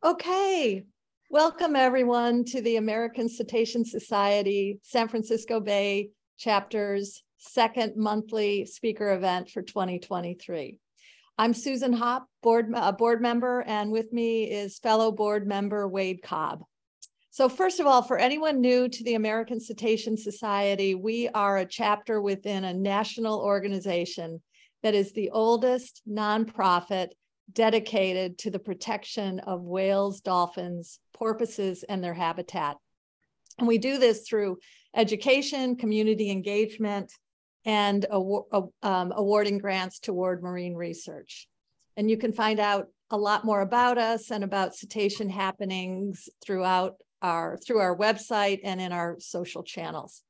Okay, welcome everyone to the American Cetacean Society San Francisco Bay chapter's second monthly speaker event for 2023. I'm Susan Hopp, board member, and with me is fellow board member Wade Cobb. So first of all, for anyone new to the American Cetacean Society, we are a chapter within a national organization that is the oldest nonprofit dedicated to the protection of whales, dolphins, porpoises, and their habitat. And we do this through education, community engagement, and awarding grants toward marine research. And you can find out a lot more about us and about cetacean happenings through our website and in our social channels.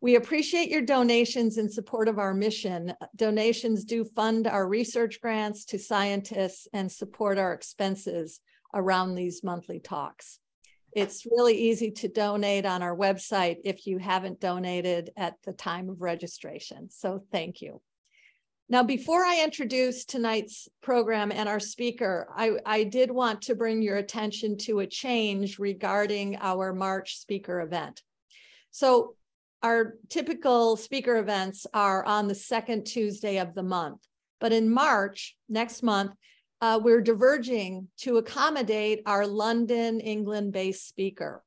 We appreciate your donations in support of our mission. Donations do fund our research grants to scientists and support our expenses around these monthly talks. It's really easy to donate on our website if you haven't donated at the time of registration. So thank you. Now, before I introduce tonight's program and our speaker, I did want to bring your attention to a change regarding our March speaker event. So our typical speaker events are on the second Tuesday of the month. But in March, next month, we're diverging to accommodate our London, England-based speaker.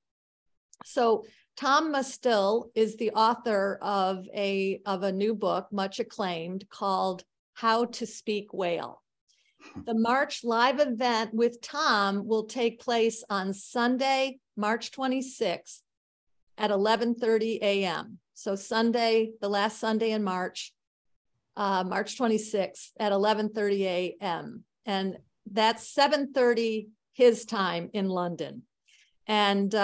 So Tom Mustill is the author of a new book, much acclaimed, called How to Speak Whale. The March live event with Tom will take place on Sunday, March 26th at 11:30 a.m. So Sunday, the last Sunday in March, March 26th at 11:30 a.m. And that's 7:30 his time in London. And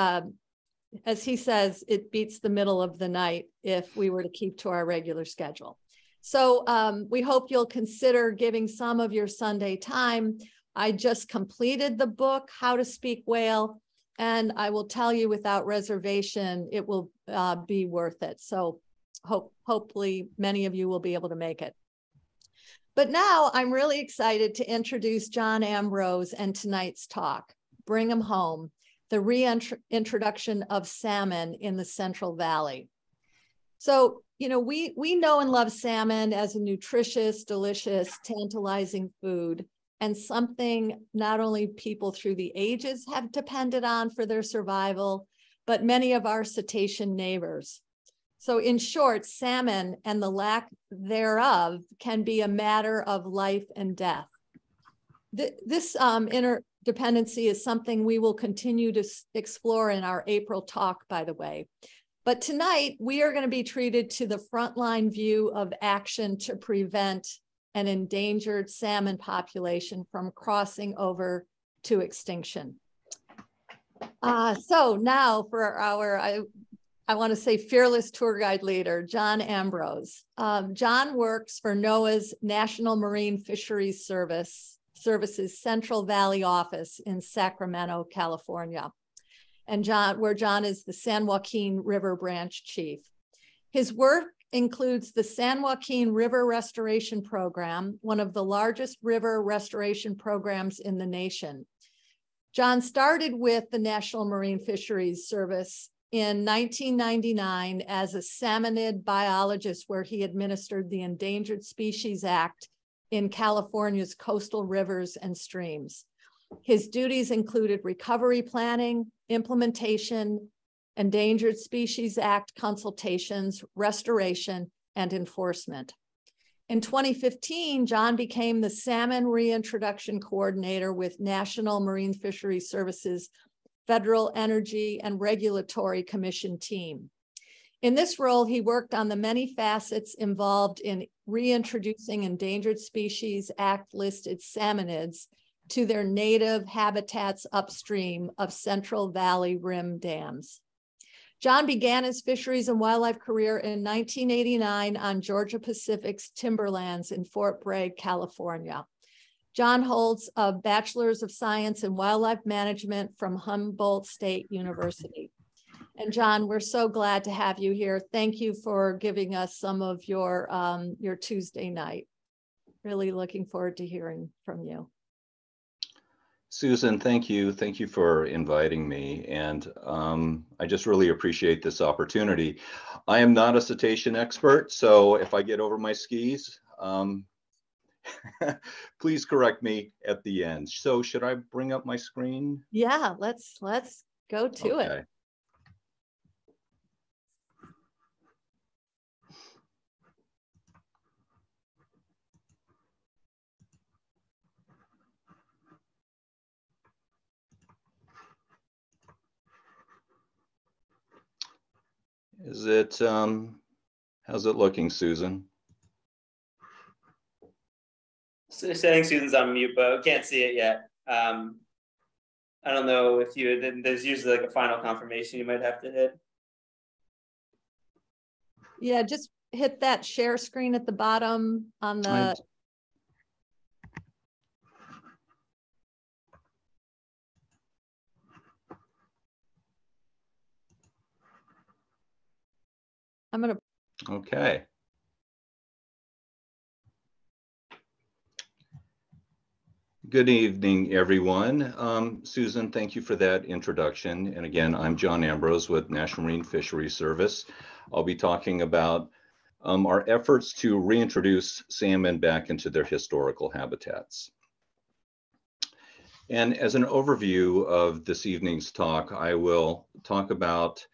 as he says, it beats the middle of the night if we were to keep to our regular schedule. So we hope you'll consider giving some of your Sunday time. I just completed the book, How to Speak Whale, and I will tell you without reservation, it will be worth it. So hopefully many of you will be able to make it. But now I'm really excited to introduce Jon Ambrose and tonight's talk, Bring 'em Home, the reintroduction of salmon in the Central Valley. So, you know, we know and love salmon as a nutritious, delicious, tantalizing food, and something not only people through the ages have depended on for their survival, but many of our cetacean neighbors. So in short, salmon and the lack thereof can be a matter of life and death. This interdependency is something we will continue to explore in our April talk, by the way. But tonight, we are going to be treated to the frontline view of action to prevent an endangered salmon population from crossing over to extinction. So now for our, I want to say fearless tour guide leader, Jon Ambrose. Jon works for NOAA's National Marine Fisheries Service's Central Valley office in Sacramento, California. And where Jon is the San Joaquin River Branch Chief. His work includes the San Joaquin River Restoration Program, one of the largest river restoration programs in the nation. Jon started with the National Marine Fisheries Service in 1999 as a salmonid biologist, where he administered the Endangered Species Act in California's coastal rivers and streams. His duties included recovery planning, implementation, Endangered Species Act consultations, restoration, and enforcement. In 2015, Jon became the Salmon Reintroduction Coordinator with National Marine Fisheries Service's Federal Energy and Regulatory Commission team. In this role, he worked on the many facets involved in reintroducing Endangered Species Act listed salmonids to their native habitats upstream of Central Valley rim dams. Jon began his fisheries and wildlife career in 1989 on Georgia Pacific's timberlands in Fort Bragg, California. Jon holds a Bachelor's of Science in Wildlife Management from Humboldt State University. And Jon, we're so glad to have you here. Thank you for giving us some of your Tuesday night. Really looking forward to hearing from you. Susan, thank you. Thank you for inviting me. And I just really appreciate this opportunity. I am not a cetacean expert, so if I get over my skis, please correct me at the end. So should I bring up my screen? Yeah, let's go to it. Is it, how's it looking, Susan? So I think Susan's on mute, but can't see it yet. I don't know if there's usually like a final confirmation you might have to hit. Yeah, just hit that share screen at the bottom on the. I'm going to. Okay. Good evening, everyone. Susan, thank you for that introduction. And again, I'm Jon Ambrose with National Marine Fisheries Service. I'll be talking about our efforts to reintroduce salmon back into their historical habitats. And as an overview of this evening's talk, I will talk about,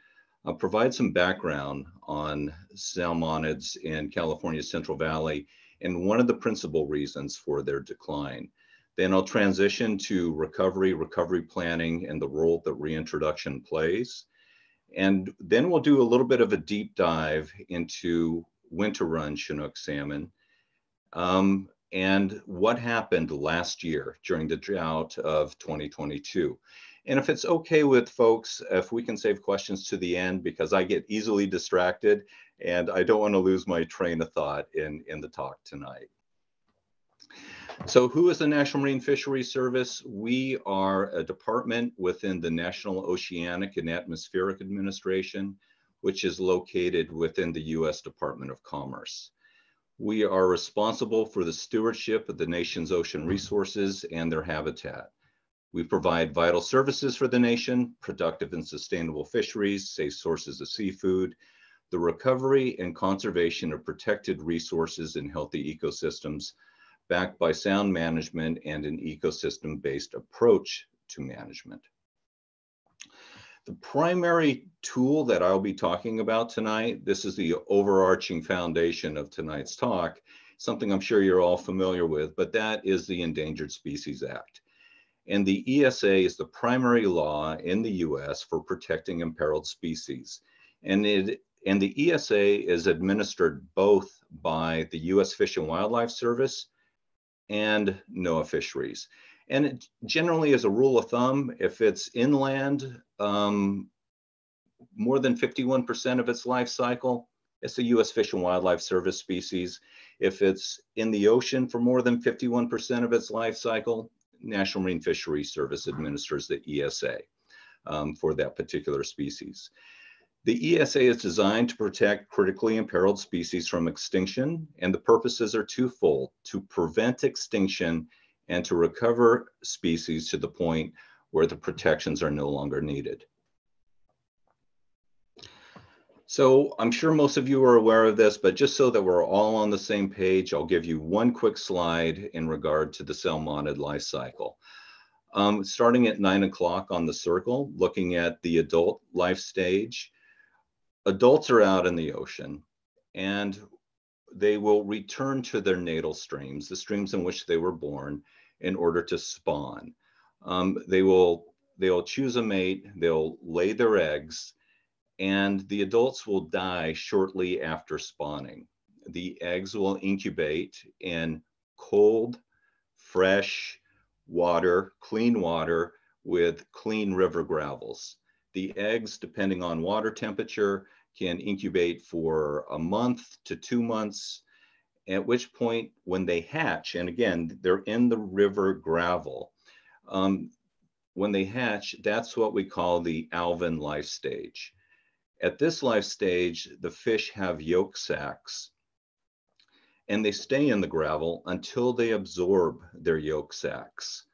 provide some background on salmonids in California's Central Valley and one of the principal reasons for their decline. Then I'll transition to recovery planning, and the role that reintroduction plays. And then we'll do a little bit of a deep dive into winter run Chinook salmon and what happened last year during the drought of 2022. And if it's okay with folks, if we can save questions to the end, because I get easily distracted and I don't want to lose my train of thought in the talk tonight. So who is the National Marine Fisheries Service? We are a department within the National Oceanic and Atmospheric Administration, which is located within the U.S. Department of Commerce. We are responsible for the stewardship of the nation's ocean resources and their habitat. We provide vital services for the nation, productive and sustainable fisheries, safe sources of seafood, the recovery and conservation of protected resources and healthy ecosystems, backed by sound management and an ecosystem-based approach to management. The primary tool that I'll be talking about tonight, this is the overarching foundation of tonight's talk, something I'm sure you're all familiar with, but that is the Endangered Species Act. And the ESA is the primary law in the US for protecting imperiled species. And the ESA is administered both by the US Fish and Wildlife Service and NOAA Fisheries. And it generally, as a rule of thumb, if it's inland, more than 51% of its life cycle, it's a US Fish and Wildlife Service species. If it's in the ocean for more than 51% of its life cycle, National Marine Fisheries Service administers the ESA for that particular species. The ESA is designed to protect critically imperiled species from extinction, and the purposes are twofold: to prevent extinction and to recover species to the point where the protections are no longer needed. So I'm sure most of you are aware of this, but just so that we're all on the same page, I'll give you one quick slide in regard to the salmonid life cycle. Starting at 9 o'clock on the circle, looking at the adult life stage. Adults are out in the ocean and they will return to their natal streams, the streams in which they were born, in order to spawn. They'll choose a mate, they'll lay their eggs, and the adults will die shortly after spawning. The eggs will incubate in cold, fresh water, clean water with clean river gravels. The eggs, depending on water temperature, can incubate for a month to 2 months, at which point when they hatch, and again, they're in the river gravel, when they hatch, that's what we call the alvin life stage. At this life stage, the fish have yolk sacs, and they stay in the gravel until they absorb their yolk sacs.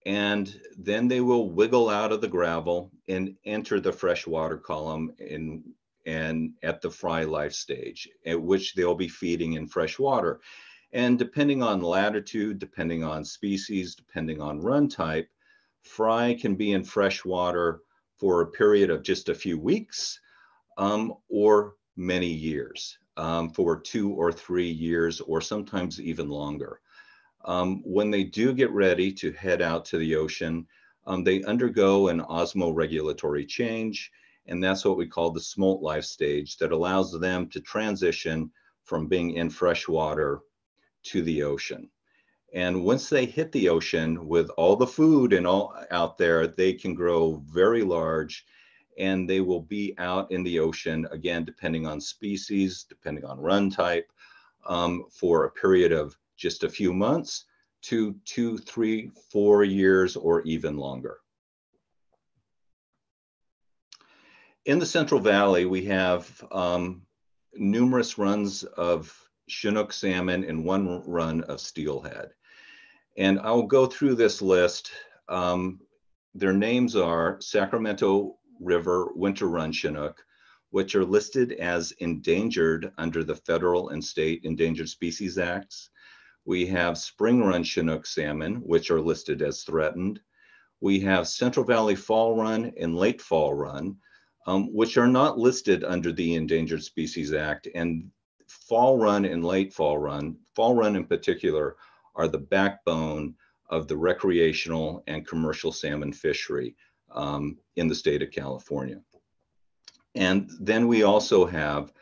and then they will wiggle out of the gravel and enter the freshwater column and at the fry life stage, at which they'll be feeding in fresh water. And depending on latitude, depending on species, depending on run type, fry can be in fresh water for a period of just a few weeks or many years, for 2 or 3 years, or sometimes even longer. When they do get ready to head out to the ocean, they undergo an osmoregulatory change, and that's what we call the smolt life stage, that allows them to transition from being in fresh water to the ocean. And once they hit the ocean with all the food and all out there, they can grow very large, and they will be out in the ocean, again, depending on species, depending on run type, for a period of just a few months to 2, 3, 4 years, or even longer. In the Central Valley, we have numerous runs of Chinook salmon and 1 run of steelhead. And I'll go through this list. Their names are Sacramento River Winter Run Chinook, which are listed as endangered under the federal and state Endangered Species Acts. We have Spring Run Chinook salmon, which are listed as threatened. We have Central Valley Fall Run and Late Fall Run, which are not listed under the Endangered Species Act. And Fall Run and Late Fall Run in particular, are the backbone of the recreational and commercial salmon fishery in the state of California. And then we also have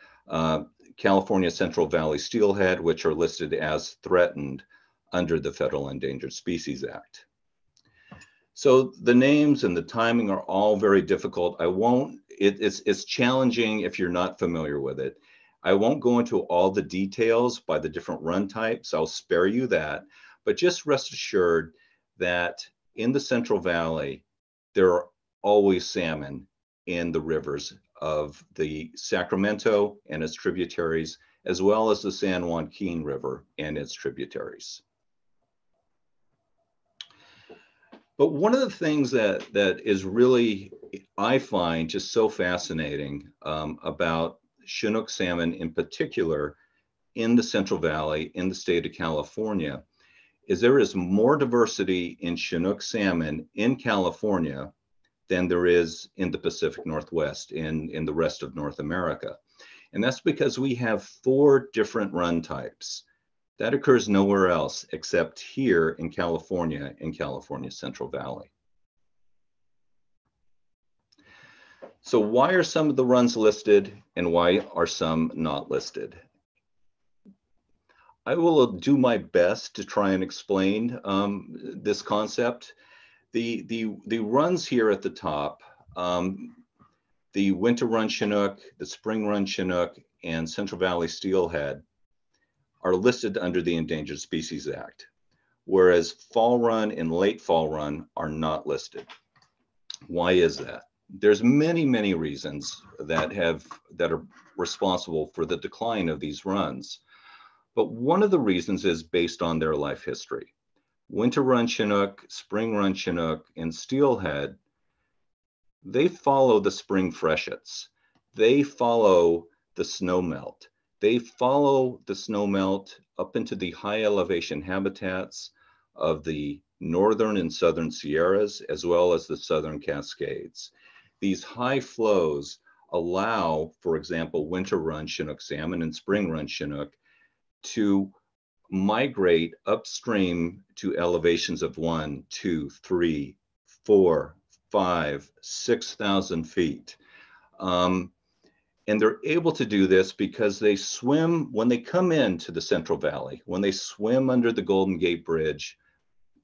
California Central Valley steelhead, which are listed as threatened under the Federal Endangered Species Act. So the names and the timing are all very difficult. It's challenging if you're not familiar with it. I won't go into all the details by the different run types. I'll spare you that, but just rest assured that in the Central Valley, there are always salmon in the rivers of the Sacramento and its tributaries, as well as the San Joaquin River and its tributaries. But one of the things that is really, I find just so fascinating about Chinook salmon in particular in the Central Valley, in the state of California, is there is more diversity in Chinook salmon in California than there is in the Pacific Northwest, in the rest of North America. And that's because we have 4 different run types. That occurs nowhere else except here in California Central Valley. So why are some of the runs listed and why are some not listed? I will do my best to try and explain this concept. The runs here at the top, the Winter Run Chinook, the Spring Run Chinook, and Central Valley Steelhead are listed under the Endangered Species Act, whereas Fall Run and Late Fall Run are not listed. Why is that? There's many reasons that are responsible for the decline of these runs. But one of the reasons is based on their life history. Winter Run Chinook, Spring Run Chinook, and Steelhead, they follow the spring freshets. They follow the snowmelt. They follow the snowmelt up into the high elevation habitats of the northern and southern Sierras, as well as the southern Cascades. These high flows allow, for example, Winter Run Chinook salmon and Spring Run Chinook to migrate upstream to elevations of 1, 2, 3, 4, 5, 6,000 feet. And they're able to do this because they swim, when they come into the Central Valley, when they swim under the Golden Gate Bridge,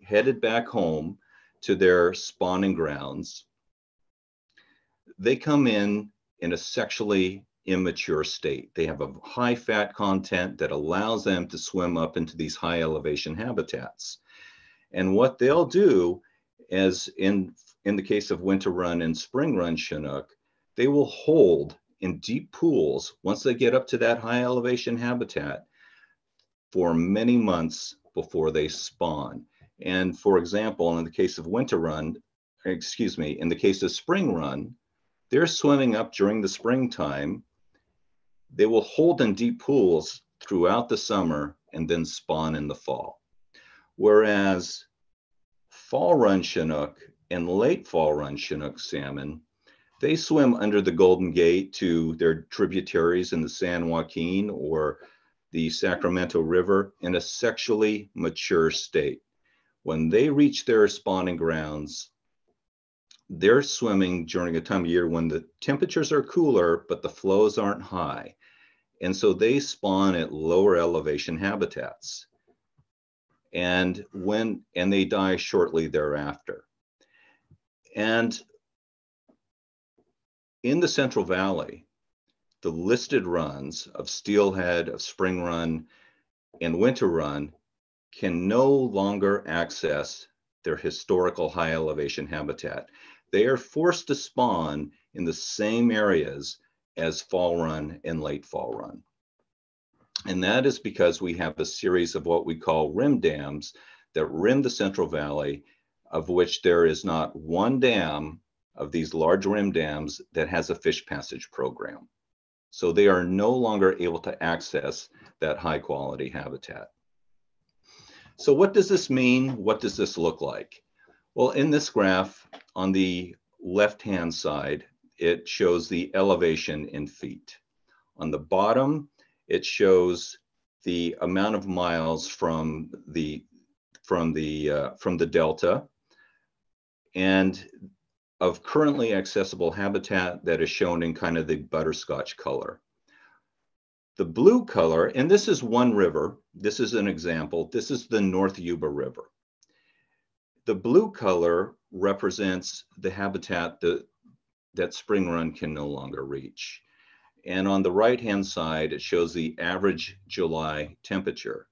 headed back home to their spawning grounds, they come in a sexually immature state. They have a high fat content that allows them to swim up into these high elevation habitats. And what they'll do, as in the case of Winter Run and Spring Run Chinook, they will hold in deep pools once they get up to that high elevation habitat for many months before they spawn. And for example, in the case of winter run, excuse me, in the case of spring run, they're swimming up during the springtime. They will hold in deep pools throughout the summer and then spawn in the fall. Whereas fall run Chinook and late fall run Chinook salmon, they swim under the Golden Gate to their tributaries in the San Joaquin or the Sacramento River in a sexually mature state. When they reach their spawning grounds, they're swimming during a time of year when the temperatures are cooler, but the flows aren't high. And so they spawn at lower elevation habitats. And they die shortly thereafter. And in the Central Valley, the listed runs of steelhead, of spring run, and winter run can no longer access their historical high elevation habitat. They are forced to spawn in the same areas as fall run and late fall run. And that is because we have a series of what we call rim dams that rim the Central Valley, of which there is not one dam of these large rim dams that has a fish passage program. So they are no longer able to access that high quality habitat. So what does this mean? What does this look like? Well, in this graph on the left-hand side, it shows the elevation in feet. On the bottom, it shows the amount of miles from the delta and of currently accessible habitat that is shown in kind of the butterscotch color. The blue color, and this is one river, this is an example, this is the North Yuba River. The blue color represents the habitat that spring run can no longer reach. And on the right-hand side, it shows the average July temperature.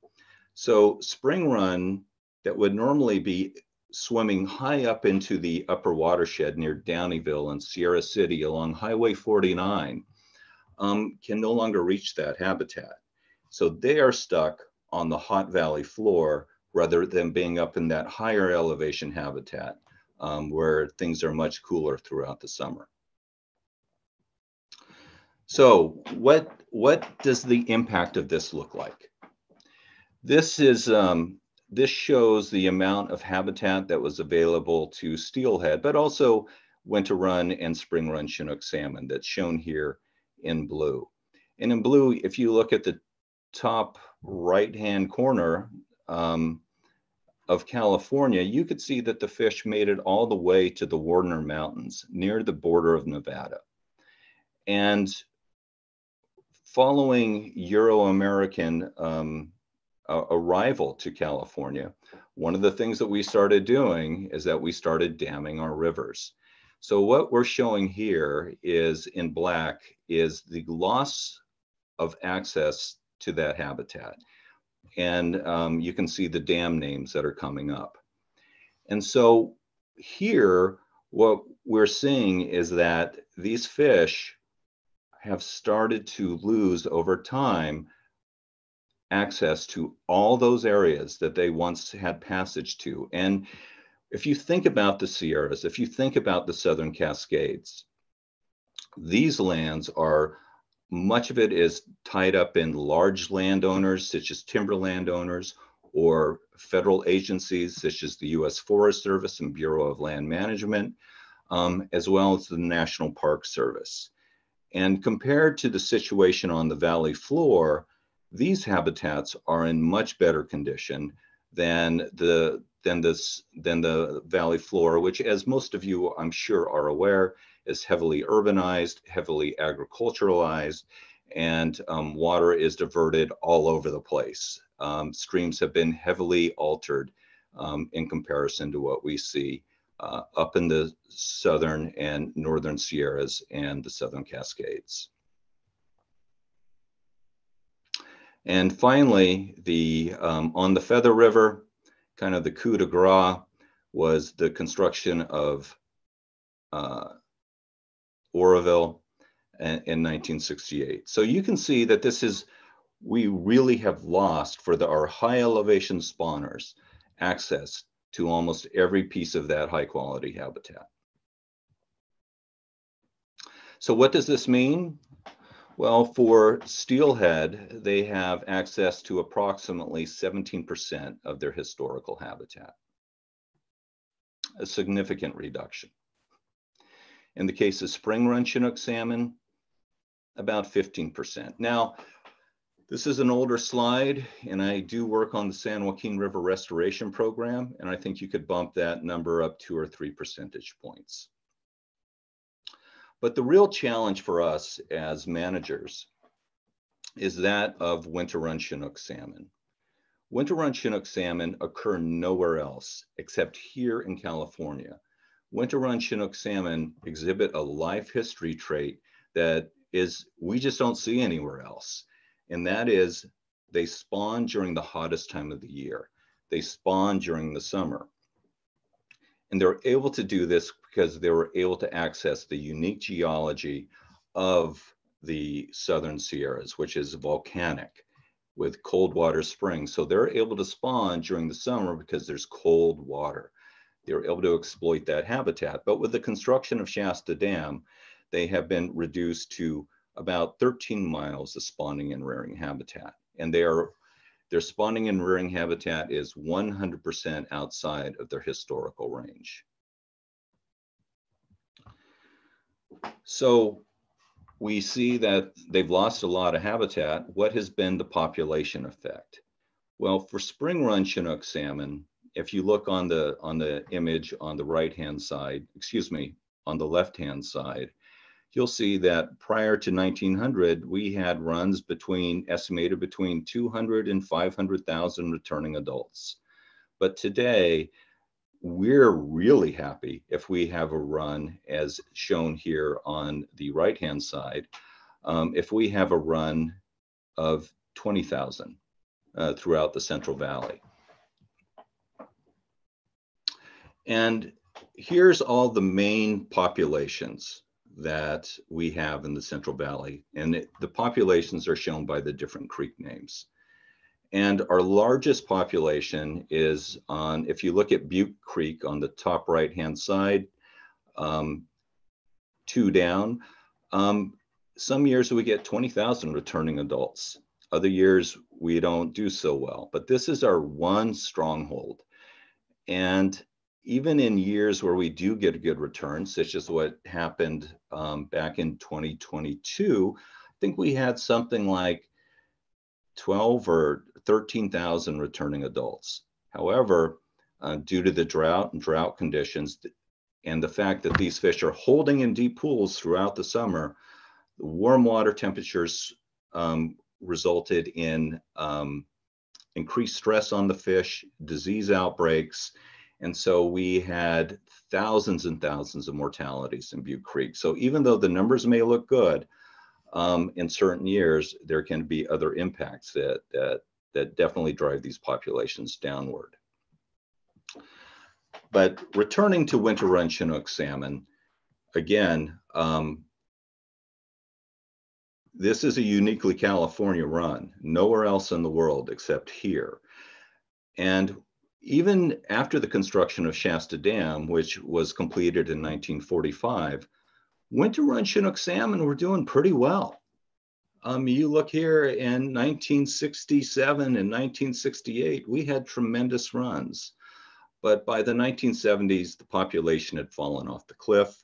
So spring run that would normally be swimming high up into the upper watershed near Downeyville and Sierra City along Highway 49 can no longer reach that habitat. So they are stuck on the hot valley floor rather than being up in that higher elevation habitat where things are much cooler throughout the summer. So what does the impact of this look like? This shows the amount of habitat that was available to steelhead, but also winter run and spring run Chinook salmon that's shown here in blue. And in blue, if you look at the top right-hand corner of California, you could see that the fish made it all the way to the Warner Mountains near the border of Nevada. And following Euro-American arrival to California, one of the things that we started doing is that we started damming our rivers. So what we're showing here is in black is the loss of access to that habitat. And you can see the dam names that are coming up. And so here, what we're seeing is that these fish have started to lose over time access to all those areas that they once had passage to. And if you think about the Sierras, if you think about the Southern Cascades, these lands are, much of it is tied up in large landowners, such as timber landowners, or federal agencies, such as the U.S. Forest Service and Bureau of Land Management, as well as the National Park Service. And compared to the situation on the valley floor, these habitats are in much better condition than the valley floor, which, as most of you I'm sure are aware, is heavily urbanized, heavily agriculturalized, and water is diverted all over the place. Streams have been heavily altered in comparison to what we see up in the southern and northern Sierras and the Southern Cascades. And finally, on the Feather River, kind of the coup de grace was the construction of Oroville in 1968. So you can see that we really have lost for our high elevation spawners access to almost every piece of that high quality habitat. So what does this mean? Well, for steelhead, they have access to approximately 17% of their historical habitat, a significant reduction. In the case of spring run Chinook salmon, about 15%. Now, this is an older slide, and I do work on the San Joaquin River Restoration Program, and I think you could bump that number up 2 or 3 percentage points. But the real challenge for us as managers is that of winter run Chinook salmon. Winter run Chinook salmon occur nowhere else except here in California. Winter run Chinook salmon exhibit a life history trait that we just don't see anywhere else. And that is they spawn during the hottest time of the year. They spawn during the summer. And they're able to do this because they were able to access the unique geology of the Southern Sierras, which is volcanic with cold water springs. So they're able to spawn during the summer because there's cold water. They're able to exploit that habitat. But with the construction of Shasta Dam, they have been reduced to about 13 miles of spawning and rearing habitat. And their spawning and rearing habitat is 100% outside of their historical range. So we see that they've lost a lot of habitat. What has been the population effect? Well, for spring run Chinook salmon, if you look on the image on the right-hand side, on the left-hand side, you'll see that prior to 1900, we had runs estimated between 200 and 500,000 returning adults. But today, we're really happy if we have a run, as shown here on the right-hand side, if we have a run of 20,000 throughout the Central Valley. And here's all the main populations that we have in the Central Valley. And the populations are shown by the different creek names. And our largest population is on, if you look at Butte Creek on the top right-hand side, 2 down, some years we get 20,000 returning adults. Other years we don't do so well, but this is our one stronghold. And even in years where we do get a good return, such as what happened back in 2022, I think we had something like 12 or 13,000 returning adults. However, due to the drought and drought conditions and the fact that these fish are holding in deep pools throughout the summer, the warm water temperatures resulted in increased stress on the fish, disease outbreaks, and so we had thousands and thousands of mortalities in Butte Creek. So even though the numbers may look good, in certain years, there can be other impacts that definitely drive these populations downward. But returning to winter run Chinook salmon, again, this is a uniquely California run, nowhere else in the world except here. And even after the construction of Shasta Dam, which was completed in 1945, winter run Chinook salmon were doing pretty well. You look here in 1967 and 1968, we had tremendous runs. But by the 1970s, the population had fallen off the cliff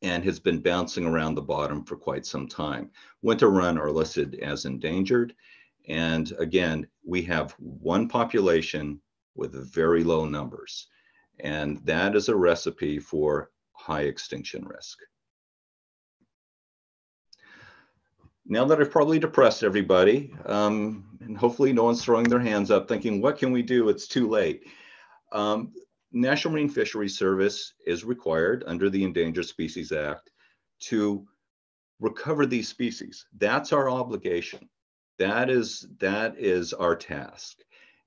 and has been bouncing around the bottom for quite some time. Winter run are listed as endangered. And again, we have one population with very low numbers. And that is a recipe for high extinction risk. Now that I've probably depressed everybody, and hopefully no one's throwing their hands up thinking, what can we do? It's too late. National Marine Fisheries Service is required under the Endangered Species Act to recover these species. That's our obligation. That is our task.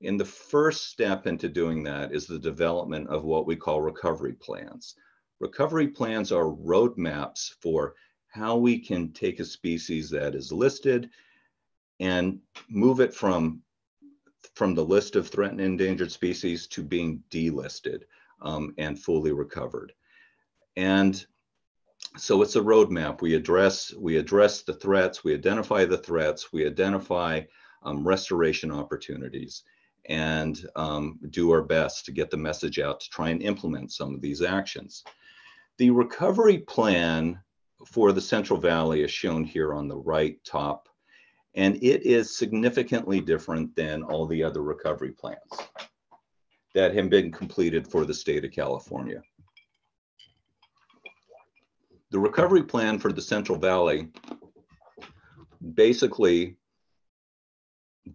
And the first step into doing that is the development of what we call recovery plans. Recovery plans are roadmaps for how we can take a species that is listed and move it from from the list of threatened and endangered species to being delisted and fully recovered. And so it's a roadmap. We address the threats, we identify the threats, we identify restoration opportunities, and do our best to get the message out to try and implement some of these actions. The recovery plan for the Central Valley is shown here on the right top, and it is significantly different than all the other recovery plans that have been completed for the state of California. The recovery plan for the Central Valley basically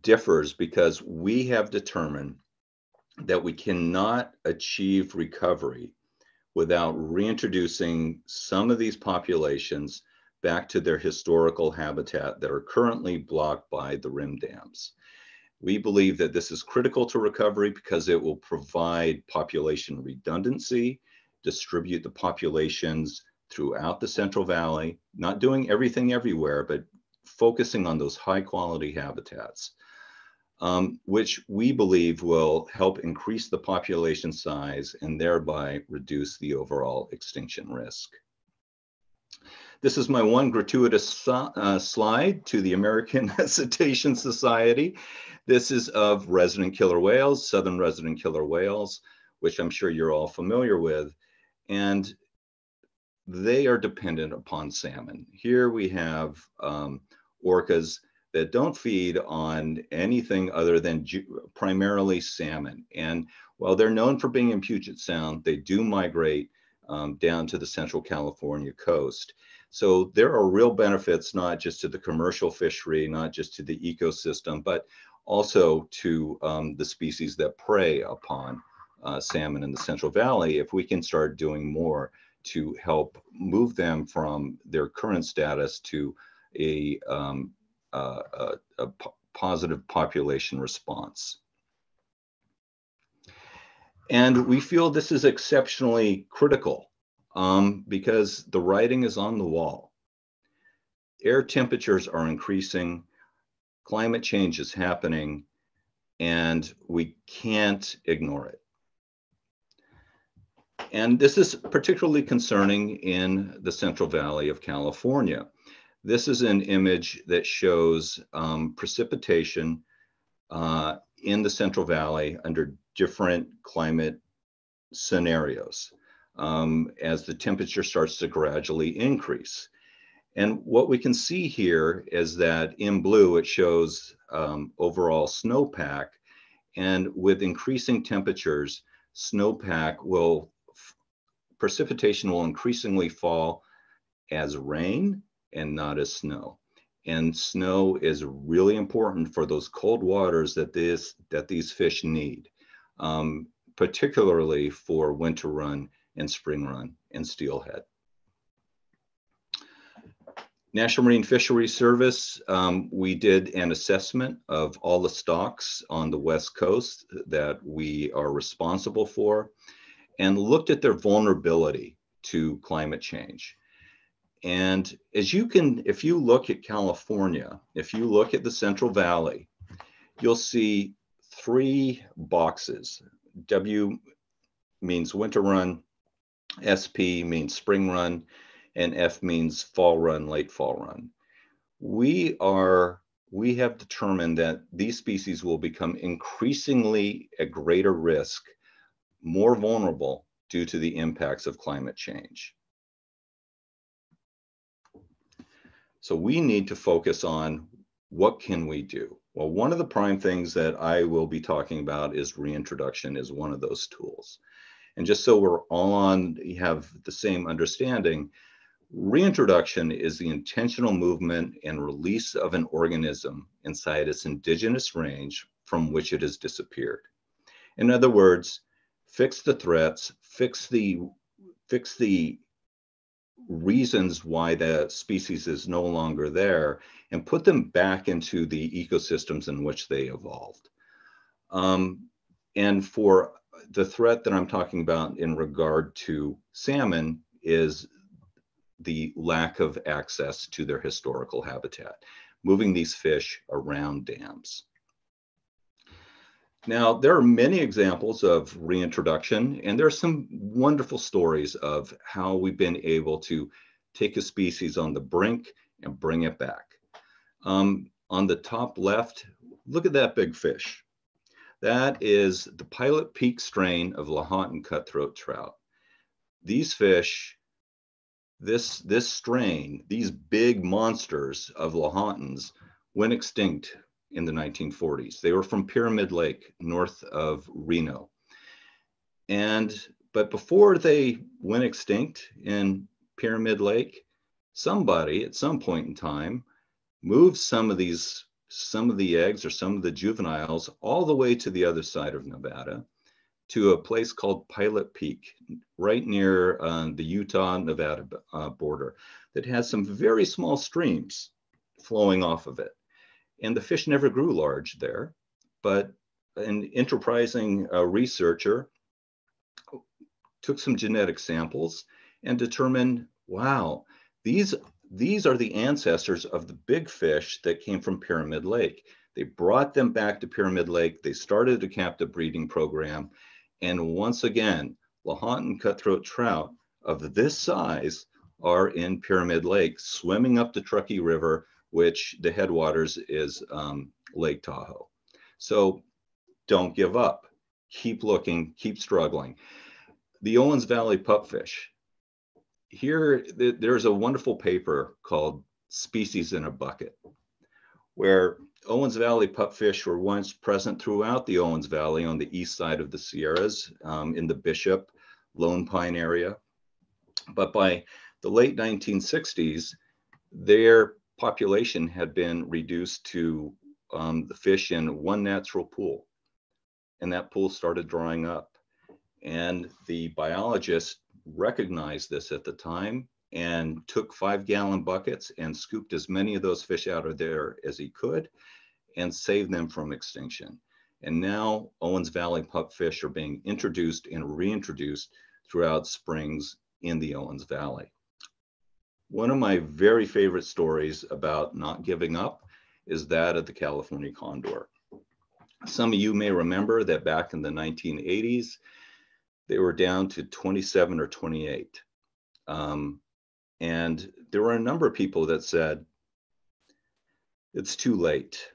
differs because we have determined that we cannot achieve recovery without reintroducing some of these populations back to their historical habitat that are currently blocked by the rim dams. We believe that this is critical to recovery because it will provide population redundancy, distribute the populations throughout the Central Valley, not doing everything everywhere, but focusing on those high quality habitats, which we believe will help increase the population size and thereby reduce the overall extinction risk. This is my one gratuitous slide to the American Cetacean Society. This is of resident killer whales, southern resident killer whales, which I'm sure you're all familiar with. And they are dependent upon salmon. Here we have orcas that don't feed on anything other than primarily salmon. And while they're known for being in Puget Sound, they do migrate down to the Central California coast. So there are real benefits, not just to the commercial fishery, not just to the ecosystem, but also to the species that prey upon salmon in the Central Valley if we can start doing more to help move them from their current status to a positive population response. And we feel this is exceptionally critical because the writing is on the wall. Air temperatures are increasing, climate change is happening, and we can't ignore it. And this is particularly concerning in the Central Valley of California. This is an image that shows precipitation in the Central Valley under different climate scenarios as the temperature starts to gradually increase. And what we can see here is that in blue, it shows overall snowpack. And with increasing temperatures, precipitation will increasingly fall as rain and not as snow. And snow is really important for those cold waters that these fish need, particularly for winter run and spring run and steelhead. National Marine Fisheries Service, we did an assessment of all the stocks on the West Coast that we are responsible for and looked at their vulnerability to climate change. And as you can, if you look at California, if you look at the Central Valley, you'll see three boxes. W means winter run, SP means spring run, and F means fall run, late fall run. We have determined that these species will become increasingly at greater risk, more vulnerable due to the impacts of climate change. So we need to focus on what can we do? Well, one of the prime things that I will be talking about is reintroduction is one of those tools. And just so we're all have the same understanding, reintroduction is the intentional movement and release of an organism inside its indigenous range from which it has disappeared. In other words, fix the threats, fix the reasons why the species is no longer there, and put them back into the ecosystems in which they evolved. And for the threat that I'm talking about in regard to salmon is the lack of access to their historical habitat, moving these fish around dams. Now, there are many examples of reintroduction, and there are some wonderful stories of how we've been able to take a species on the brink and bring it back. On the top left, look at that big fish. That is the Pilot Peak strain of Lahontan cutthroat trout. These fish, this strain, these big monsters of Lahontans went extinct in the 1940s. They were from Pyramid Lake, north of Reno. But before they went extinct in Pyramid Lake, somebody at some point in time moved some of the eggs or some of the juveniles all the way to the other side of Nevada to a place called Pilot Peak, right near the Utah-Nevada border, that has some very small streams flowing off of it. And the fish never grew large there, but an enterprising researcher took some genetic samples and determined, wow, these are the ancestors of the big fish that came from Pyramid Lake. They brought them back to Pyramid Lake. They started a captive breeding program. And once again, Lahontan cutthroat trout of this size are in Pyramid Lake, swimming up the Truckee River, which the headwaters is Lake Tahoe. So don't give up. Keep looking, keep struggling. The Owens Valley pupfish. Here, there's a wonderful paper called Species in a Bucket, where Owens Valley pupfish were once present throughout the Owens Valley on the east side of the Sierras, in the Bishop, Lone Pine area. But by the late 1960s, their population had been reduced to the fish in one natural pool. And that pool started drying up. And the biologist recognized this at the time and took 5-gallon buckets and scooped as many of those fish out of there as he could and saved them from extinction. And now Owens Valley pupfish are being introduced and reintroduced throughout springs in the Owens Valley. One of my very favorite stories about not giving up is that of the California condor. Some of you may remember that back in the 1980s, they were down to 27 or 28. And there were a number of people that said, it's too late.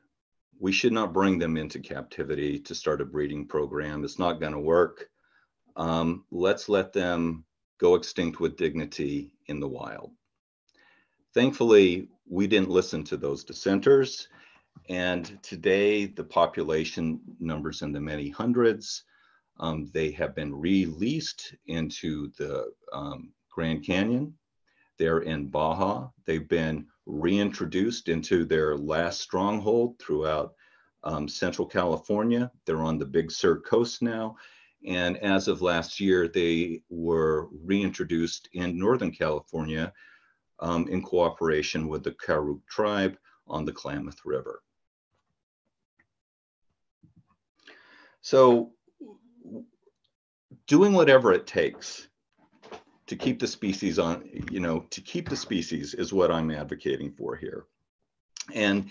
We should not bring them into captivity to start a breeding program. It's not going to work. Let's let them go extinct with dignity in the wild. Thankfully, we didn't listen to those dissenters. And today, the population numbers in the many hundreds. They have been released into the Grand Canyon. They're in Baja. They've been reintroduced into their last stronghold throughout Central California. They're on the Big Sur coast now. And as of last year, they were reintroduced in Northern California in cooperation with the Karuk tribe on the Klamath River. So doing whatever it takes to keep the species on, to keep the species is what I'm advocating for here. And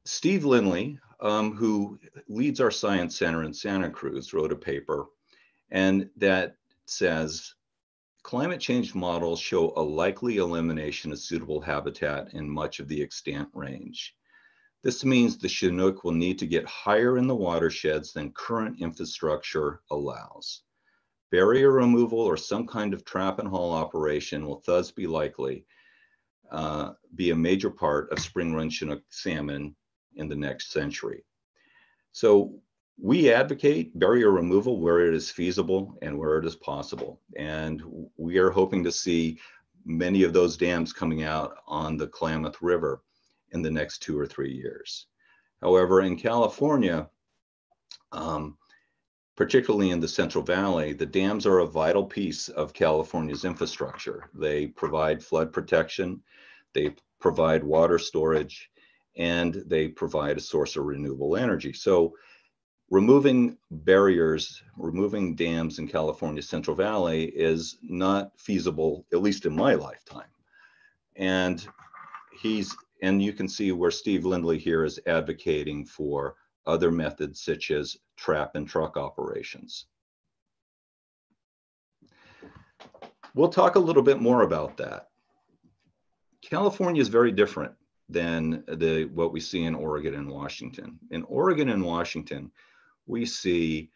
Steve Lindley, who leads our science center in Santa Cruz, wrote a paper and that says, climate change models show a likely elimination of suitable habitat in much of the extant range. This means the Chinook will need to get higher in the watersheds than current infrastructure allows. Barrier removal or some kind of trap and haul operation will thus be likely be a major part of spring run Chinook salmon in the next century. So we advocate barrier removal where it is feasible and where it is possible. And we are hoping to see many of those dams coming out on the Klamath River in the next 2 or 3 years. However, in California, particularly in the Central Valley, the dams are a vital piece of California's infrastructure. They provide flood protection, they provide water storage, and they provide a source of renewable energy. So removing barriers, removing dams in California's Central Valley is not feasible, at least in my lifetime. And you can see where Steve Lindley here is advocating for other methods such as trap and truck operations. We'll talk a little bit more about that. California is very different than what we see in Oregon and Washington. In Oregon and Washington, we see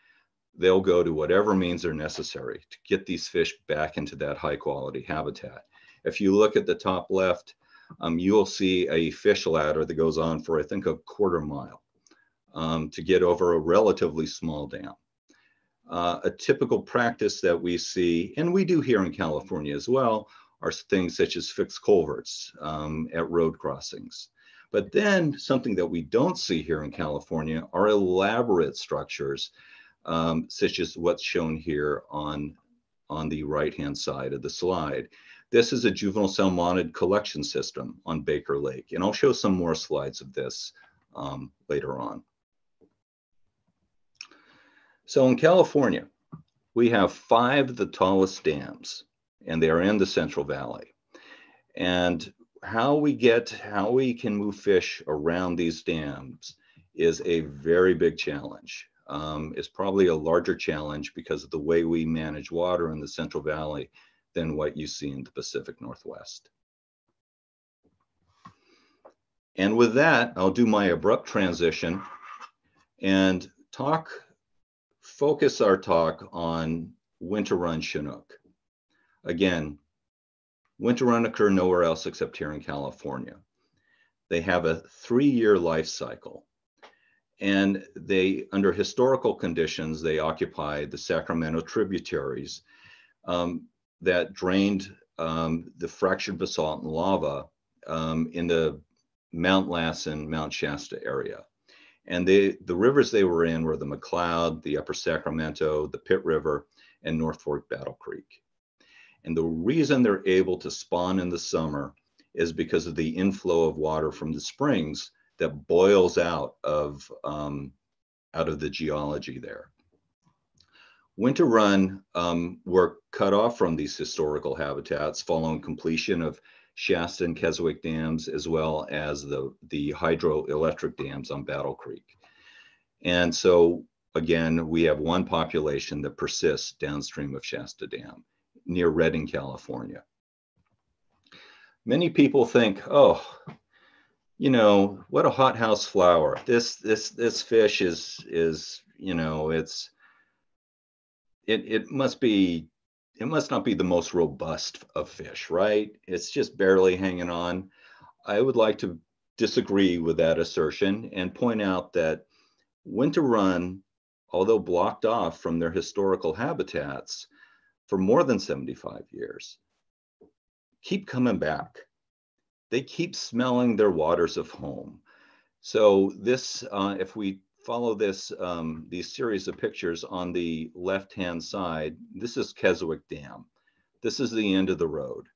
they'll go to whatever means are necessary to get these fish back into that high quality habitat. If you look at the top left, you'll see a fish ladder that goes on for, I think, a quarter mile to get over a relatively small dam. A typical practice that we see, and we do here in California as well, are things such as fixed culverts at road crossings. But then something that we don't see here in California are elaborate structures, such as what's shown here on the right-hand side of the slide. This is a juvenile salmonid collection system on Baker Lake, and I'll show some more slides of this later on. So in California, we have 5 of the tallest dams, and they are in the Central Valley. And how we can move fish around these dams is a very big challenge. It's probably a larger challenge because of the way we manage water in the Central Valley than what you see in the Pacific Northwest. And with that, I'll do my abrupt transition and focus our talk on winter run Chinook. Again, winter run occur nowhere else except here in California. They have a 3-year life cycle. And under historical conditions, they occupied the Sacramento tributaries that drained the fractured basalt and lava in the Mount Lassen, Mount Shasta area. And the rivers they were in were the McCloud, the Upper Sacramento, the Pitt River, and North Fork Battle Creek. And the reason they're able to spawn in the summer is because of the inflow of water from the springs that boils out of the geology there. Winter run were cut off from these historical habitats following completion of Shasta and Keswick dams, as well as the hydroelectric dams on Battle Creek. And so, again, we have one population that persists downstream of Shasta Dam, near Redding, California. Many people think, oh, you know, what a hothouse flower. This fish is, you know, it must not be the most robust of fish, right? It's just barely hanging on. I would like to disagree with that assertion and point out that winter run, although blocked off from their historical habitats for more than 75 years, keep coming back. They keep smelling their waters of home. So this, if we follow these series of pictures on the left-hand side, this is Keswick Dam. This is the end of the road.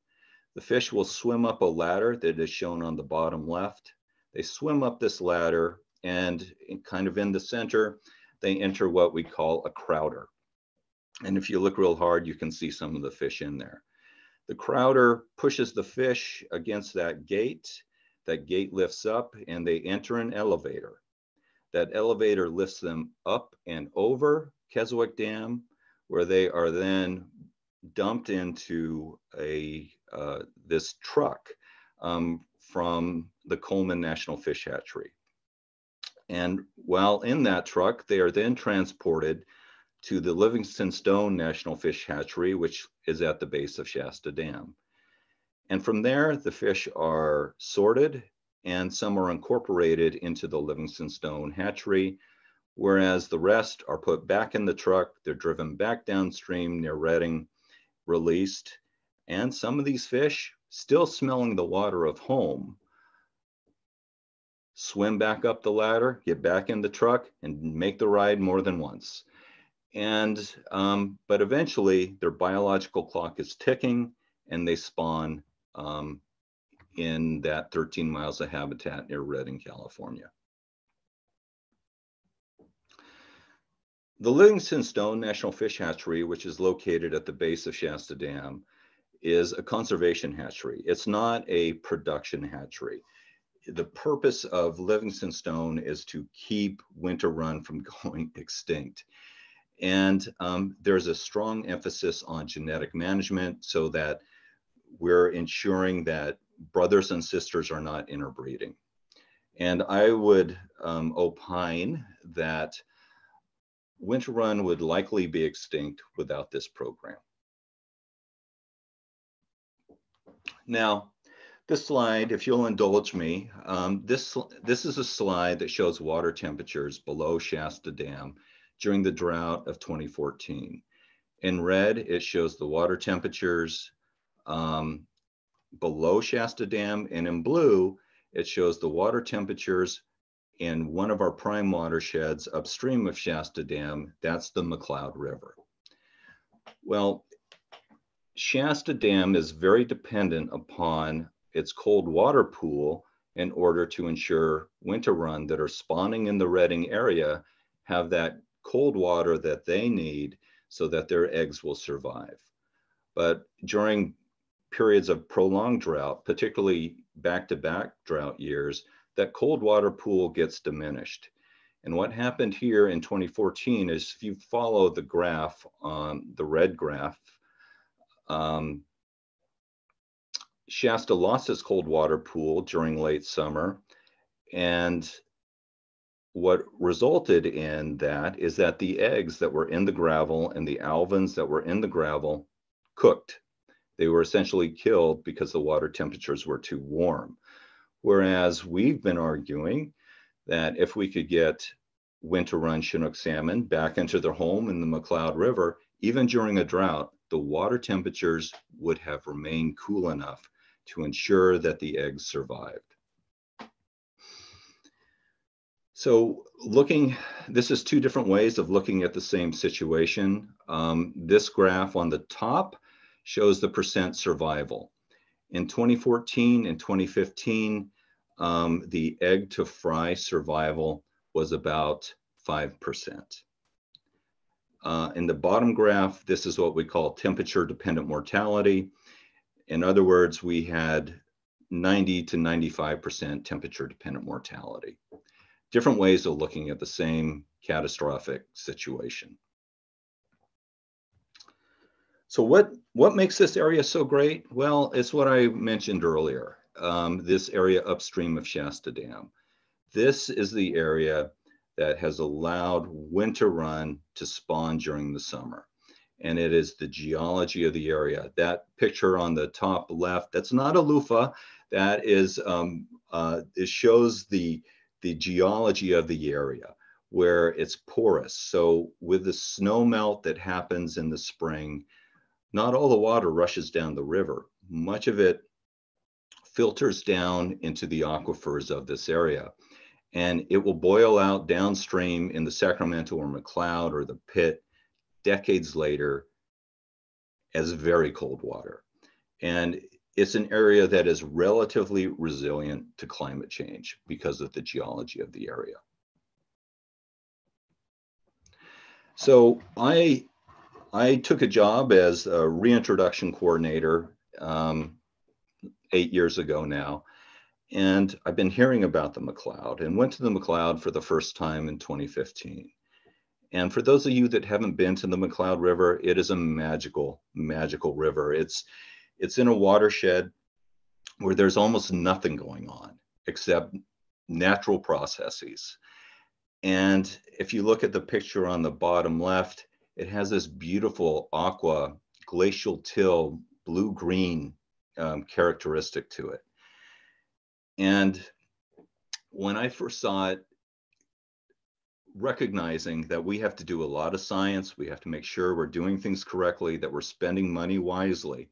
The fish will swim up a ladder that is shown on the bottom left. They swim up this ladder, and kind of in the center, they enter what we call a crowder. And if you look real hard, you can see some of the fish in there. The crowder pushes the fish against that gate. That gate lifts up, and they enter an elevator. That elevator lifts them up and over Keswick Dam, where they are then dumped into this truck from the Coleman National Fish Hatchery. And while in that truck, they are then transported to the Livingston Stone National Fish Hatchery, which is at the base of Shasta Dam. And from there, the fish are sorted, and some are incorporated into the Livingston Stone hatchery, whereas the rest are put back in the truck. They're driven back downstream near Redding, released, and some of these fish, still smelling the water of home, swim back up the ladder, get back in the truck, and make the ride more than once. And but eventually, their biological clock is ticking, and they spawn in that 13 miles of habitat near Redding, California. The Livingston Stone National Fish Hatchery, which is located at the base of Shasta Dam, is a conservation hatchery. It's not a production hatchery. the purpose of Livingstone stone is to keep winter run from going extinct. And there's a strong emphasis on genetic management so that we're ensuring that brothers and sisters are not interbreeding. And I would opine that winter run would likely be extinct without this program. Now, this slide, if you'll indulge me, this is a slide that shows water temperatures below Shasta Dam during the drought of 2014. In red, it shows the water temperatures below Shasta Dam, and in blue, it shows the water temperatures in one of our prime watersheds upstream of Shasta Dam. That's the McCloud River. Well, Shasta Dam is very dependent upon its cold water pool in order to ensure winter run that are spawning in the Redding area have that cold water that they need so that their eggs will survive. But during periods of prolonged drought, particularly back-to-back drought years, that cold water pool gets diminished. And what happened here in 2014 is, if you follow the graph, the red graph, Shasta lost its cold water pool during late summer. And what resulted in that is that the eggs that were in the gravel and the alevins that were in the gravel cooked. They were essentially killed because the water temperatures were too warm. Whereas we've been arguing that if we could get winter run Chinook salmon back into their home in the McCloud River, even during a drought, the water temperatures would have remained cool enough to ensure that the eggs survived. So this is two different ways of looking at the same situation. This graph on the top shows the percent survival. In 2014 and 2015, the egg to fry survival was about 5%. In the bottom graph, this is what we call temperature dependent mortality. In other words, we had 90 to 95% temperature dependent mortality. Different ways of looking at the same catastrophic situation. So what makes this area so great? Well, it's what I mentioned earlier, this area upstream of Shasta Dam. This is the area that has allowed winter run to spawn during the summer. And it is the geology of the area. That picture on the top left, that's not a loofah. That is, it shows the geology of the area where it's porous. So with the snow melt that happens in the spring, not all the water rushes down the river. Much of it filters down into the aquifers of this area. And it will boil out downstream in the Sacramento or McCloud or the pit decades later as very cold water. And it's an area that is relatively resilient to climate change because of the geology of the area. So I took a job as a reintroduction coordinator 8 years ago now. And I've been hearing about the McCloud and went to the McCloud for the first time in 2015. And for those of you that haven't been to the McCloud River, it is a magical, magical river. It's in a watershed where there's almost nothing going on except natural processes. And if you look at the picture on the bottom left, it has this beautiful aqua glacial till blue-green characteristic to it. And when I first saw it, recognizing that we have to do a lot of science, we have to make sure we're doing things correctly, that we're spending money wisely.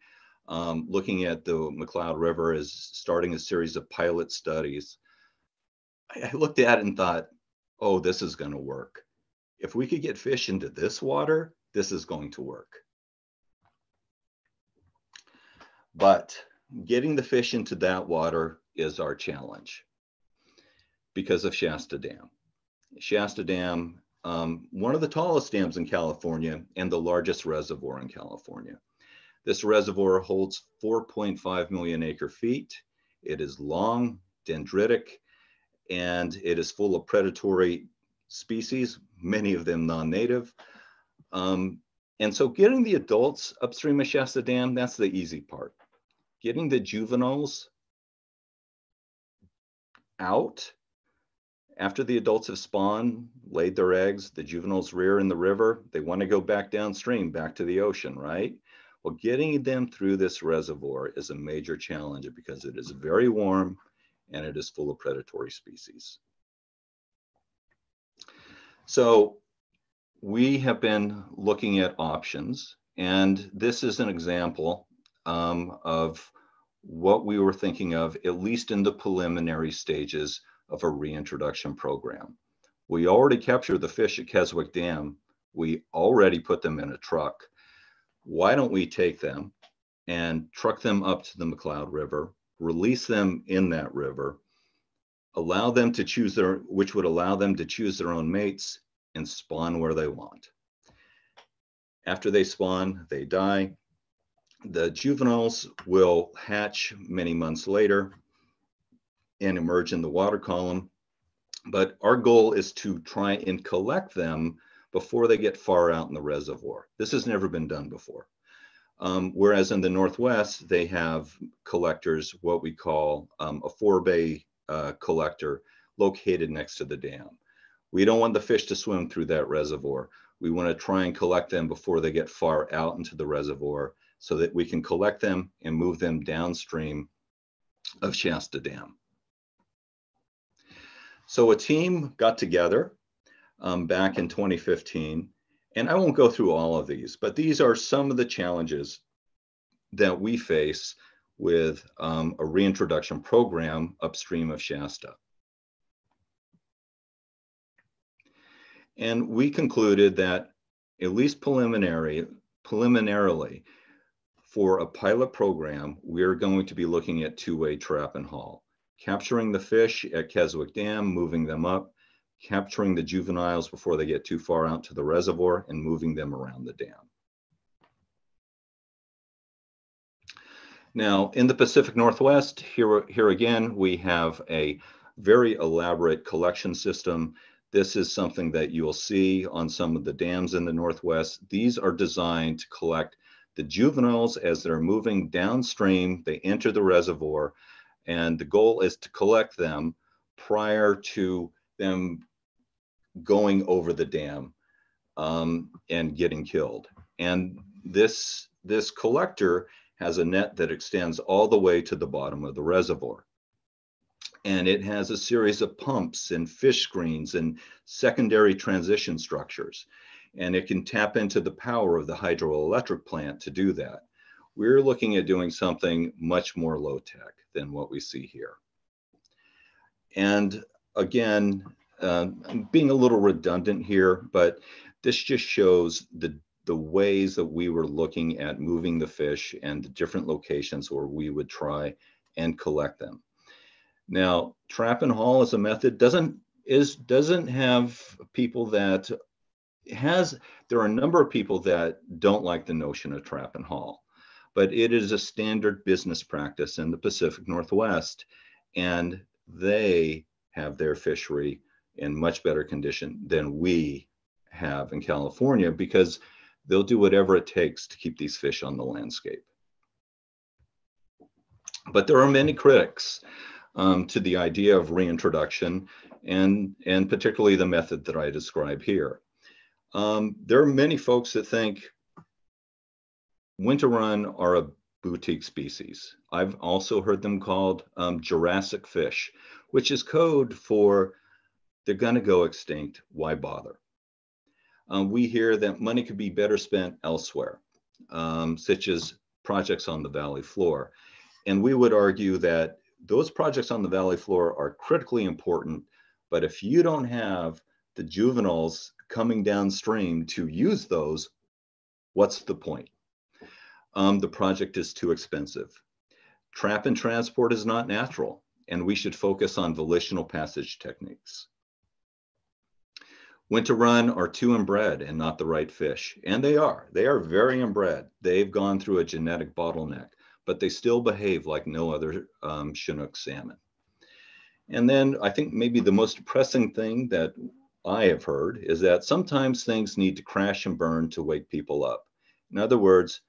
Looking at the McCloud River is starting a series of pilot studies. I looked at it and thought, oh, this is going to work. If we could get fish into this water, this is going to work. But getting the fish into that water is our challenge because of Shasta Dam. Shasta Dam, one of the tallest dams in California and the largest reservoir in California. This reservoir holds 4.5 million acre feet. It is long, dendritic, and it is full of predatory species, many of them non-native. And so getting the adults upstream of Shasta Dam, that's the easy part. Getting the juveniles out after the adults have spawned, laid their eggs, the juveniles rear in the river, they want to go back downstream, back to the ocean, right? Well, getting them through this reservoir is a major challenge because it is very warm and it is full of predatory species. So we have been looking at options, and this is an example of what we were thinking of, at least in the preliminary stages of a reintroduction program. We already captured the fish at Keswick Dam. We already put them in a truck. Why don't we take them and truck them up to the McCloud River, release them in that river, allow them to choose which would allow them to choose their own mates and spawn where they want. After they spawn, they die. The juveniles will hatch many months later and emerge in the water column. But our goal is to try and collect them before they get far out in the reservoir. This has never been done before. Whereas in the Northwest, they have collectors, what we call a 4-bay collector located next to the dam. We don't want the fish to swim through that reservoir. We want to try and collect them before they get far out into the reservoir so that we can collect them and move them downstream of Shasta Dam. So a team got together back in 2015, and I won't go through all of these, but these are some of the challenges that we face with a reintroduction program upstream of Shasta. And we concluded that, at least preliminarily, for a pilot program, we're going to be looking at two-way trap and haul, capturing the fish at Keswick Dam, moving them up, capturing the juveniles before they get too far out to the reservoir, and moving them around the dam. Now, in the Pacific Northwest, here again, we have a very elaborate collection system. This is something that you'll see on some of the dams in the Northwest. These are designed to collect the juveniles as they're moving downstream. They enter the reservoir, and the goal is to collect them prior to them going over the dam and getting killed. And this collector has a net that extends all the way to the bottom of the reservoir. And it has a series of pumps and fish screens and secondary transition structures. And it can tap into the power of the hydroelectric plant to do that. We're looking at doing something much more low tech than what we see here. And again, I'm being a little redundant here, but this just shows the ways that we were looking at moving the fish and the different locations where we would try and collect them. Now, trap and haul as a method doesn't have people that there are a number of people that don't like the notion of trap and haul, but it is a standard business practice in the Pacific Northwest, and they have their fishery in much better condition than we have in California because they'll do whatever it takes to keep these fish on the landscape. But there are many critics to the idea of reintroduction and particularly the method that I describe here. There are many folks that think winter run are a boutique species. I've also heard them called Jurassic fish, which is code for they're gonna go extinct, why bother? We hear that money could be better spent elsewhere, such as projects on the valley floor. And we would argue that those projects on the valley floor are critically important, but if you don't have the juveniles coming downstream to use those, what's the point? The project is too expensive. Trap and transport is not natural, and we should focus on volitional passage techniques. Winter run are too inbred and not the right fish, and they are very inbred. They've gone through a genetic bottleneck, but they still behave like no other Chinook salmon. And then I think maybe the most depressing thing that I have heard is that sometimes things need to crash and burn to wake people up. In other words,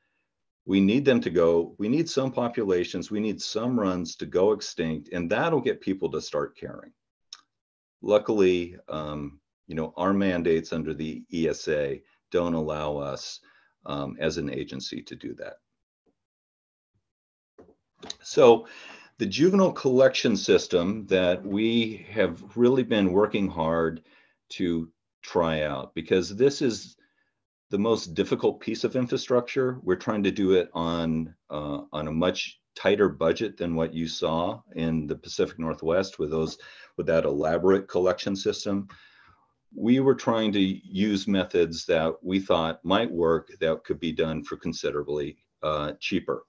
we need them to go, we need some populations, we need some runs to go extinct, and that'll get people to start caring. Luckily, our mandates under the ESA don't allow us as an agency to do that. So the juvenile collection system that we have really been working hard to try out, because this is the most difficult piece of infrastructure. We're trying to do it on a much tighter budget than what you saw in the Pacific Northwest with that elaborate collection system. We were trying to use methods that we thought might work that could be done for considerably cheaper.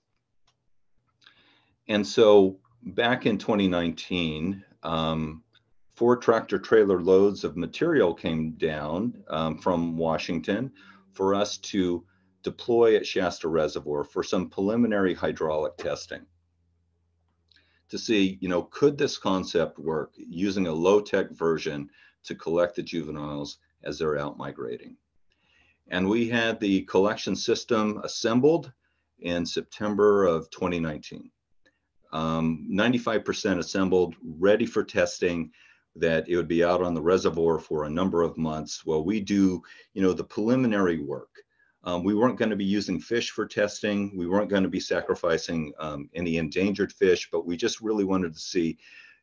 And so back in 2019, 4 tractor trailer loads of material came down from Washington for us to deploy at Shasta Reservoir for some preliminary hydraulic testing to see, could this concept work using a low-tech version to collect the juveniles as they're out migrating. And we had the collection system assembled in September of 2019. 95% assembled, ready for testing, that it would be out on the reservoir for a number of months while we do, the preliminary work. We weren't going to be using fish for testing. We weren't going to be sacrificing any endangered fish, but we just really wanted to see,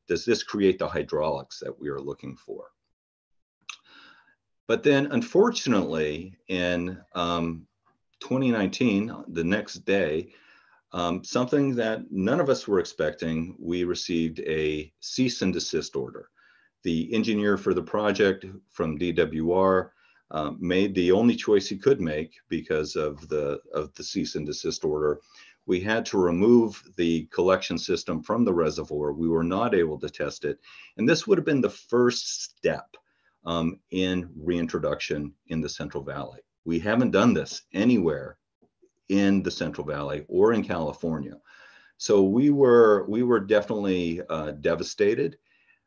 does this create the hydraulics that we are looking for? But then, unfortunately, in 2019, the next day, something that none of us were expecting, we received a cease and desist order. The engineer for the project from DWR made the only choice he could make because of the cease and desist order. We had to remove the collection system from the reservoir. We were not able to test it. And this would have been the first step in reintroduction in the Central Valley. We haven't done this anywhere in the Central Valley or in California. So we were definitely devastated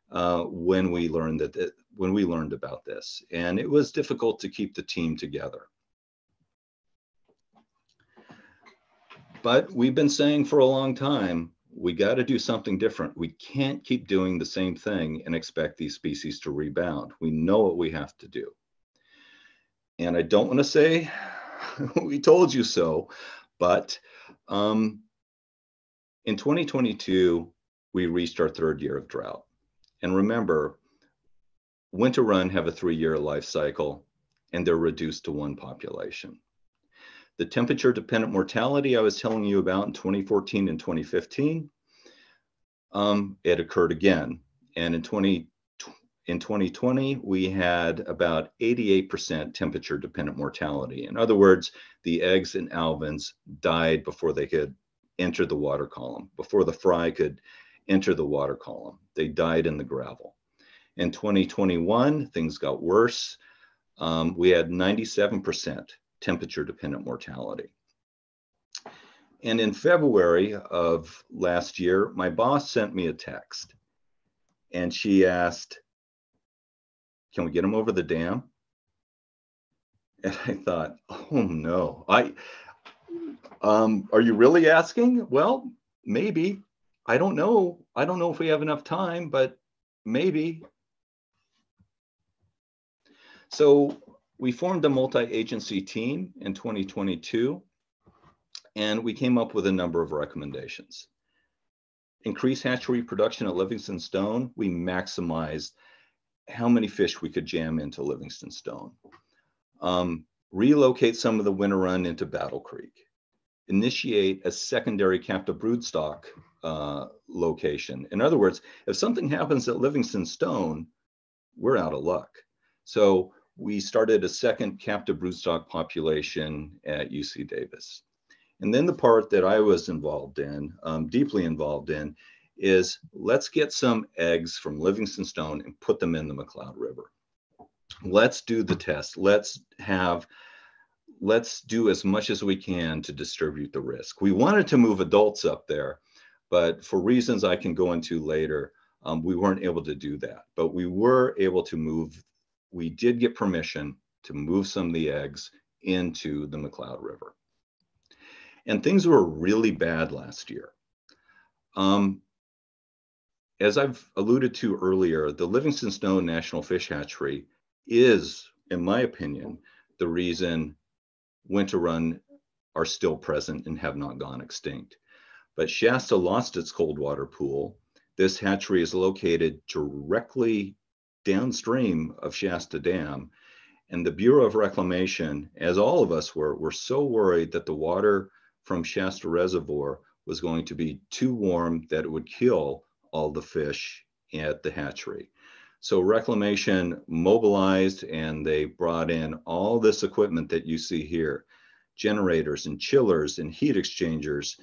when we learned about this, and it was difficult to keep the team together. But we've been saying for a long time, we got to do something different. We can't keep doing the same thing and expect these species to rebound. We know what we have to do. And I don't want to say we told you so, but in 2022, we reached our 3rd year of drought. And remember, winter run have a 3-year life cycle, and they're reduced to 1 population. The temperature dependent mortality I was telling you about in 2014 and 2015, it occurred again. And in 2020, we had about 88% temperature dependent mortality. In other words, the eggs and alevins died before they could enter the water column, before the fry could enter the water column. They died in the gravel. In 2021, things got worse. We had 97% temperature dependent mortality. And in February of last year, my boss sent me a text and she asked, can we get them over the dam? And I thought, oh no, are you really asking? Well, maybe. I don't know. I don't know if we have enough time, but maybe. So we formed a multi-agency team in 2022, and we came up with a number of recommendations. Increase hatchery production at Livingston Stone. We maximized how many fish we could jam into Livingston Stone. Relocate some of the winter run into Battle Creek. Initiate a secondary captive broodstock location. In other words, if something happens at Livingston Stone, we're out of luck. So we started a second captive broodstock population at UC Davis. And then the part that I was involved in, deeply involved in, is let's get some eggs from Livingston Stone and put them in the McCloud River. Let's do the test. Let's do as much as we can to distribute the risk. We wanted to move adults up there, but for reasons I can go into later, We weren't able to do that, but we were able to move. We did get permission to move some of the eggs into the McCloud River. And things were really bad last year. As I've alluded to earlier, the Livingston Snow National Fish Hatchery is, in my opinion, the reason winter run are still present and have not gone extinct. But Shasta lost its cold water pool. This hatchery is located directly downstream of Shasta Dam. And the Bureau of Reclamation, as all of us were so worried that the water from Shasta Reservoir was going to be too warm that it would kill all the fish at the hatchery. So Reclamation mobilized and they brought in all this equipment that you see here, generators and chillers and heat exchangers,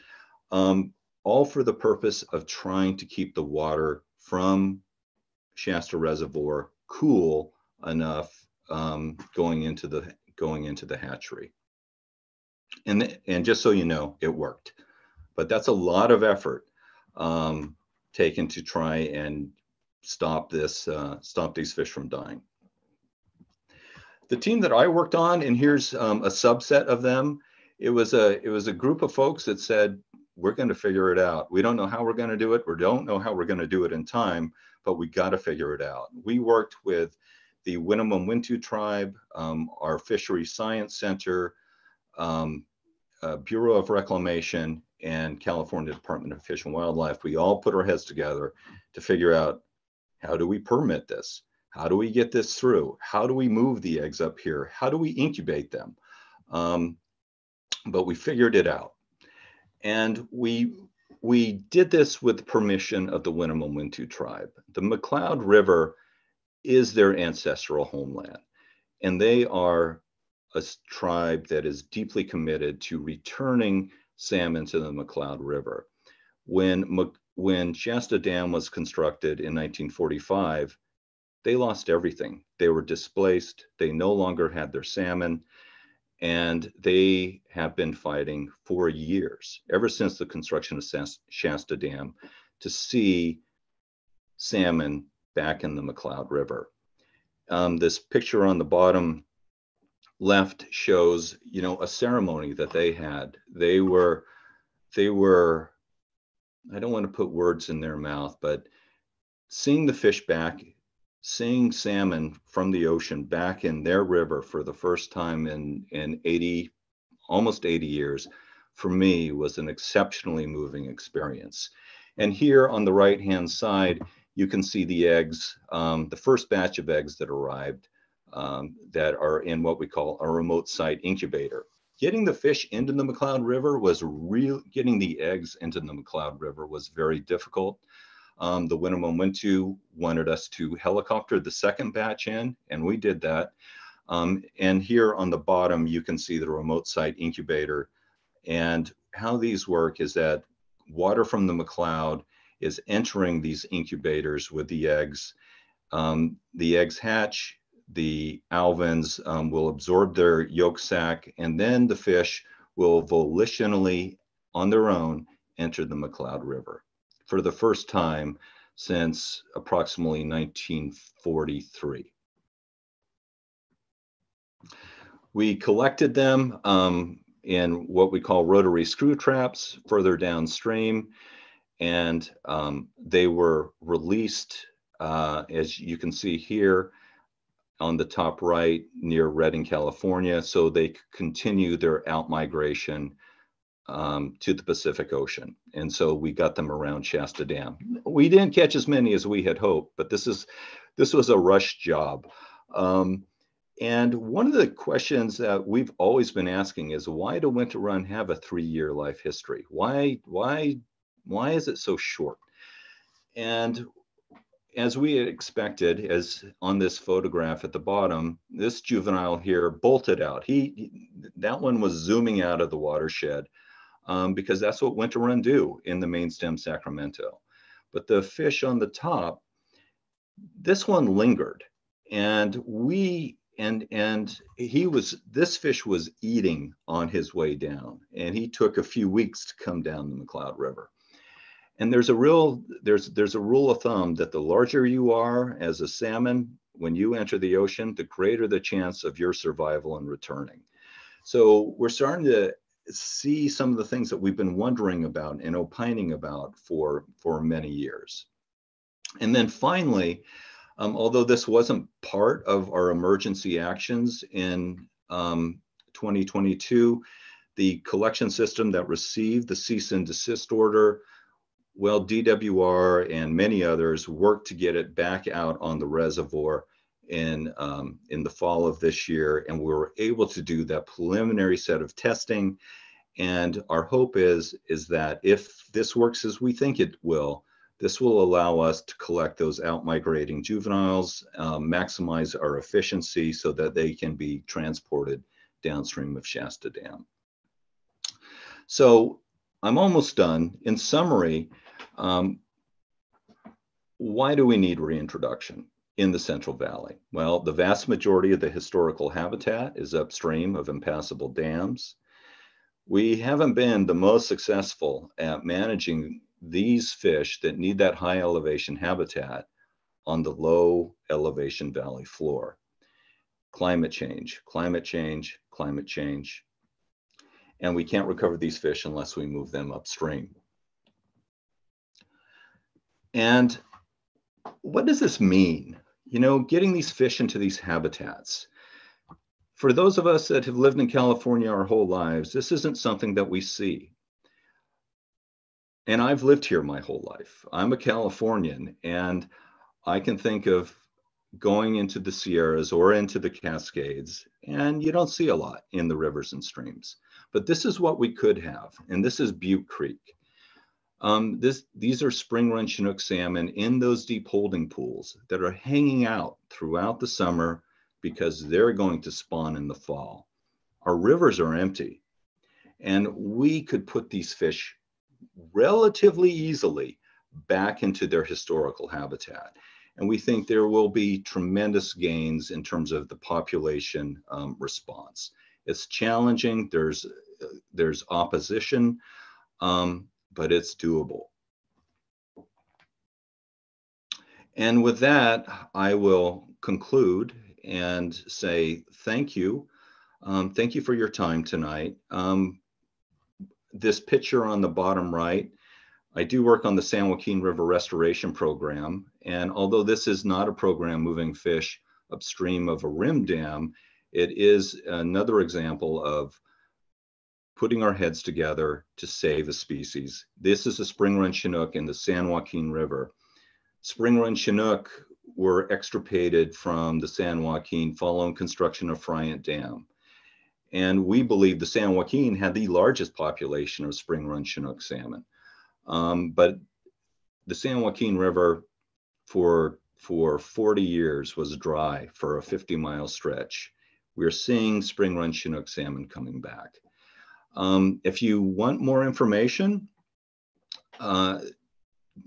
all for the purpose of trying to keep the water from Shasta Reservoir cool enough going into the hatchery. And just so you know, it worked. But that's a lot of effort taken to try and stop these fish from dying. The team that I worked on, and here's a subset of them, it was a group of folks that said, we're going to figure it out. We don't know how we're going to do it. We don't know how we're going to do it in time, but we got to figure it out. We worked with the Winnemem Wintu tribe, our Fisheries Science Center, Bureau of Reclamation, and California Department of Fish and Wildlife. We all put our heads together to figure out, how do we permit this? How do we get this through? How do we move the eggs up here? How do we incubate them? But we figured it out. And we did this with permission of the Winnemem Wintu tribe. The McCloud River is their ancestral homeland, and they are a tribe that is deeply committed to returning salmon to the McCloud River. When Shasta Dam was constructed in 1945, they lost everything. They were displaced. They no longer had their salmon. And they have been fighting for years, ever since the construction of Shasta Dam, to see salmon back in the McCloud River. This picture on the bottom left shows, a ceremony that they had. They were, I don't want to put words in their mouth, but seeing the fish back, seeing salmon from the ocean back in their river for the first time in almost 80 years, for me was an exceptionally moving experience. And here on the right-hand side, you can see the eggs, the first batch of eggs that arrived that are in what we call a remote site incubator. Getting the fish into the McCloud River getting the eggs into the McCloud River was very difficult. The Winnemem Wintu wanted us to helicopter the second batch in, and we did that. And here on the bottom, you can see the remote site incubator. And how these work is that water from the McCloud is entering these incubators with the eggs. The eggs hatch, the alevins will absorb their yolk sac, and then the fish will volitionally, on their own, enter the McCloud River for the first time since approximately 1943. We collected them in what we call rotary screw traps further downstream, and they were released, as you can see here on the top right near Redding, California, so they could continue their outmigration to the Pacific Ocean. And so we got them around Shasta Dam. We didn't catch as many as we had hoped, but this was a rush job. And one of the questions that we've always been asking is, why do winter run have a 3-year life history? Why is it so short? And as we had expected, as on this photograph at the bottom, this juvenile here bolted out. That one was zooming out of the watershed because that's what winter run do in the main stem Sacramento. But the fish on the top, this one lingered, and this fish was eating on his way down, and he took a few weeks to come down the McCloud River. And there's a rule of thumb that the larger you are as a salmon, when you enter the ocean, the greater the chance of your survival and returning. So we're starting to see some of the things that we've been wondering about and opining about for many years. And then finally, although this wasn't part of our emergency actions in 2022, the collection system that received the cease and desist order, well, DWR and many others worked to get it back out on the reservoir in the fall of this year, and we were able to do that preliminary set of testing. And our hope is that if this works as we think it will, this will allow us to collect those out-migrating juveniles, maximize our efficiency so that they can be transported downstream of Shasta Dam. So I'm almost done. In summary, why do we need reintroduction in the Central Valley? Well, the vast majority of the historical habitat is upstream of impassable dams. We haven't been the most successful at managing these fish that need that high elevation habitat on the low elevation valley floor. Climate change, climate change, climate change. And we can't recover these fish unless we move them upstream. And what does this mean? You know, getting these fish into these habitats. For those of us that have lived in California our whole lives, this isn't something that we see. And I've lived here my whole life. I'm a Californian, and I can think of going into the Sierras or into the Cascades, and you don't see a lot in the rivers and streams. But this is what we could have, and this is Butte Creek. These are spring run Chinook salmon in those deep holding pools that are hanging out throughout the summer because they're going to spawn in the fall. Our rivers are empty, and we could put these fish relatively easily back into their historical habitat. And we think there will be tremendous gains in terms of the population response. It's challenging, there's opposition, but it's doable. And with that, I will conclude and say thank you. Thank you for your time tonight. This picture on the bottom right, I do work on the San Joaquin River Restoration Program. And although this is not a program moving fish upstream of a rim dam, it is another example of putting our heads together to save a species. This is a spring run Chinook in the San Joaquin River. Spring run Chinook were extirpated from the San Joaquin following construction of Friant Dam. And we believe the San Joaquin had the largest population of spring run Chinook salmon. But the San Joaquin River for 40 years was dry for a 50-mile stretch. We're seeing spring run Chinook salmon coming back. If you want more information,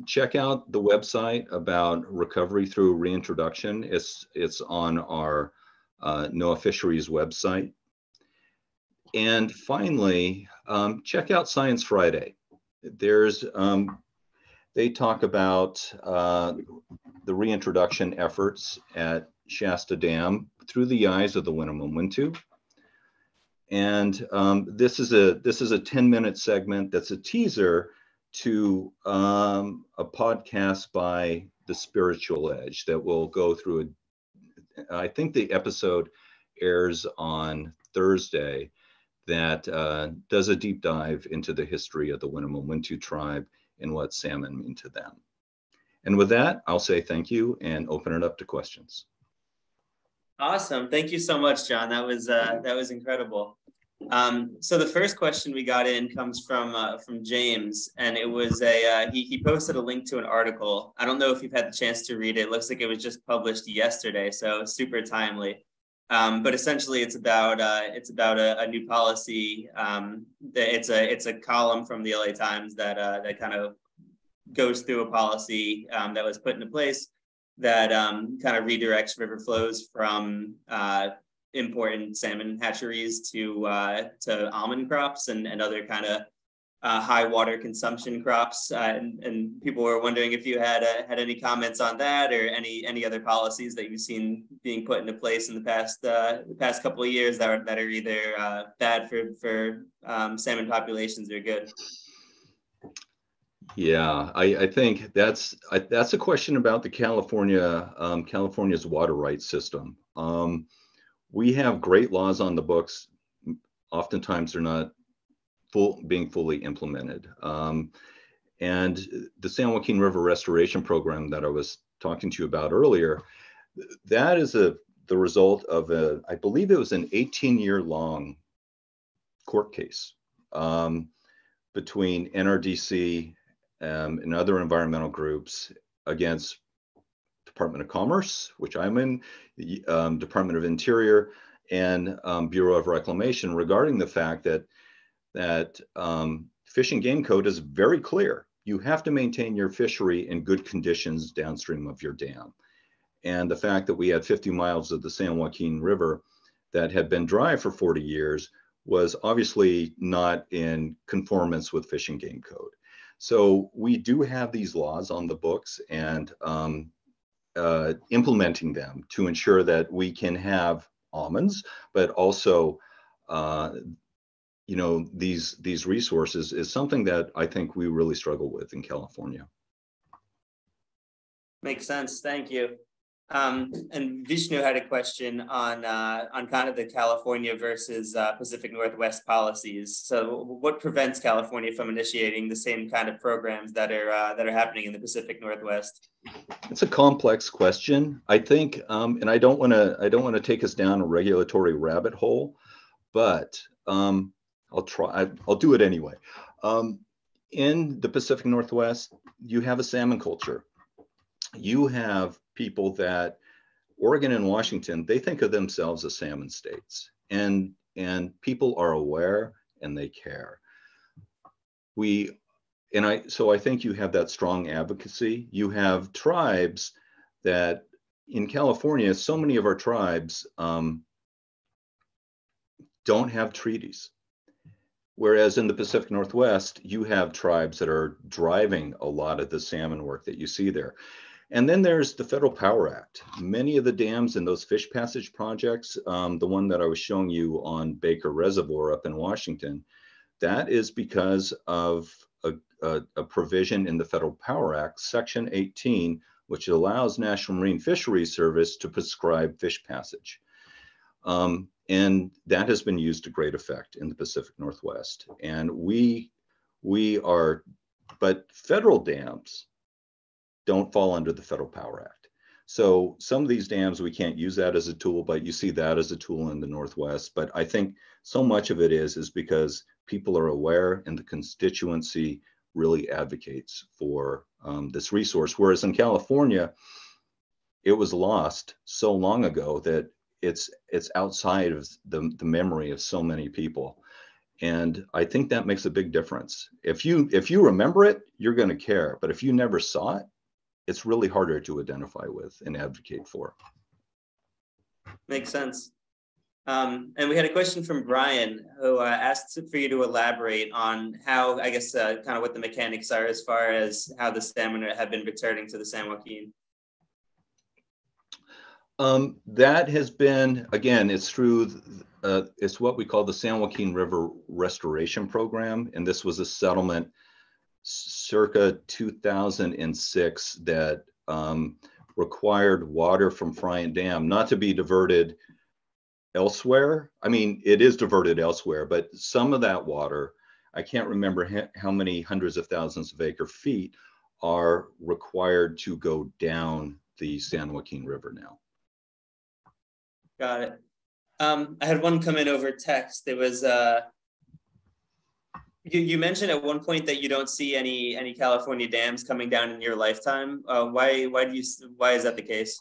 check out the website about recovery through reintroduction. It's on our NOAA Fisheries website. And finally, check out Science Friday. They talk about the reintroduction efforts at Shasta Dam through the eyes of the Winnemem-Wintu. And this is a 10-minute segment that's a teaser to a podcast by The Spiritual Edge that will go through I think the episode airs on Thursday, that does a deep dive into the history of the Winnemem-Wintu tribe and what salmon mean to them. And with that, I'll say thank you and open it up to questions. Awesome. Thank you so much, John. That was incredible. So the first question we got in comes from James, and it was he posted a link to an article. I don't know if you've had the chance to read it. It looks like it was just published yesterday, so super timely. But essentially, it's about a new policy. It's a column from the LA Times that kind of goes through a policy that was put into place that kind of redirects river flows from important salmon hatcheries to almond crops and other kind of high water consumption crops, and people were wondering if you had any comments on that, or any other policies that you've seen being put into place in the past couple of years that are either bad for salmon populations or good. Yeah, I think that's a question about the California's water rights system. We have great laws on the books. Oftentimes they're not being fully implemented. And the San Joaquin River Restoration Program that I was talking to you about earlier, that is the result of I believe it was an 18-year-long court case between NRDC and other environmental groups against Department of Commerce, which I'm in, the Department of Interior, and Bureau of Reclamation, regarding the fact that Fish and Game Code is very clear. You have to maintain your fishery in good conditions downstream of your dam. And the fact that we had 50 miles of the San Joaquin River that had been dry for 40 years was obviously not in conformance with Fish and Game Code. So we do have these laws on the books, and implementing them to ensure that we can have almonds, but also these resources is something that I think we really struggle with in California. Makes sense. Thank you. And Vishnu had a question on kind of the California versus Pacific Northwest policies. So, what prevents California from initiating the same kind of programs that are happening in the Pacific Northwest? It's a complex question, I think, and I don't want to take us down a regulatory rabbit hole, but I'll try. I'll do it anyway. In the Pacific Northwest, you have a salmon culture. You have people that Oregon and Washington, they think of themselves as salmon states, and people are aware and they care. So I think you have that strong advocacy. You have tribes that in California, so many of our tribes don't have treaties. Whereas in the Pacific Northwest, you have tribes that are driving a lot of the salmon work that you see there. And then there's the Federal Power Act. Many of the dams in those fish passage projects, the one that I was showing you on Baker Reservoir up in Washington, that is because of a provision in the Federal Power Act, Section 18, which allows National Marine Fisheries Service to prescribe fish passage. And that has been used to great effect in the Pacific Northwest. And but federal dams don't fall under the Federal Power Act. So some of these dams, we can't use that as a tool, but you see that as a tool in the Northwest. But I think so much of it is because people are aware and the constituency really advocates for this resource. Whereas in California, it was lost so long ago that it's outside of the memory of so many people. And I think that makes a big difference. If you remember it, you're going to care. But if you never saw it, it's really harder to identify with and advocate for. Makes sense. And we had a question from Brian, who asked for you to elaborate on how, I guess, kind of what the mechanics are as far as how the salmon have been returning to the San Joaquin. That has been, again, it's through, it's what we call the San Joaquin River Restoration Program. And this was a settlement circa 2006 that required water from Friant Dam not to be diverted elsewhere. I mean, it is diverted elsewhere, but some of that water, I can't remember how many hundreds of thousands of acre feet, are required to go down the San Joaquin River now. Got it. I had one come in over text. It was, you mentioned at one point that you don't see any California dams coming down in your lifetime. Why is that the case?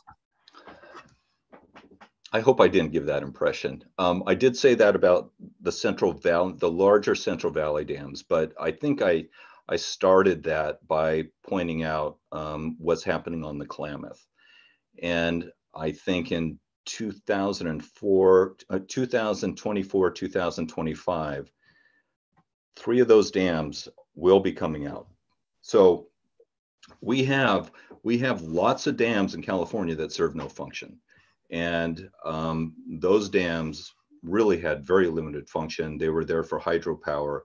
I hope I didn't give that impression. I did say that about the Central Valley, the larger Central Valley dams, but I think I started that by pointing out what's happening on the Klamath. And I think in 2024, 2025, 3 of those dams will be coming out. So we have lots of dams in California that serve no function. And those dams really had very limited function. They were there for hydropower,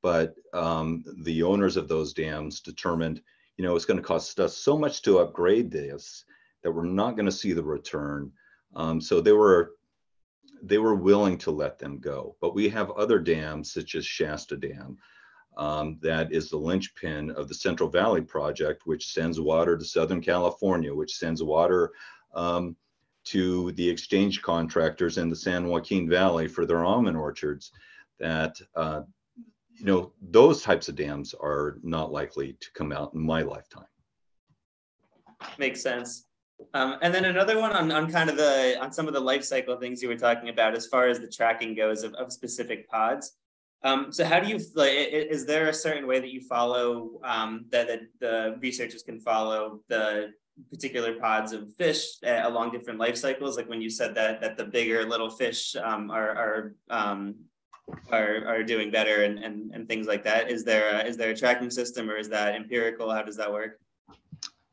but the owners of those dams determined, you know, it's going to cost us so much to upgrade this that we're not going to see the return. So they were willing to let them go. But we have other dams, such as Shasta Dam, that is the linchpin of the Central Valley Project, which sends water to Southern California, which sends water to the exchange contractors in the San Joaquin Valley for their almond orchards. That you know, those types of dams are not likely to come out in my lifetime. Makes sense. And then another one on kind of on some of the life cycle things you were talking about as far as the tracking goes of specific pods. So how do you, like, is there a certain way that you follow, that the researchers can follow the particular pods of fish along different life cycles? Like when you said that the bigger little fish are doing better and things like that. Is there a tracking system, or is that empirical? How does that work?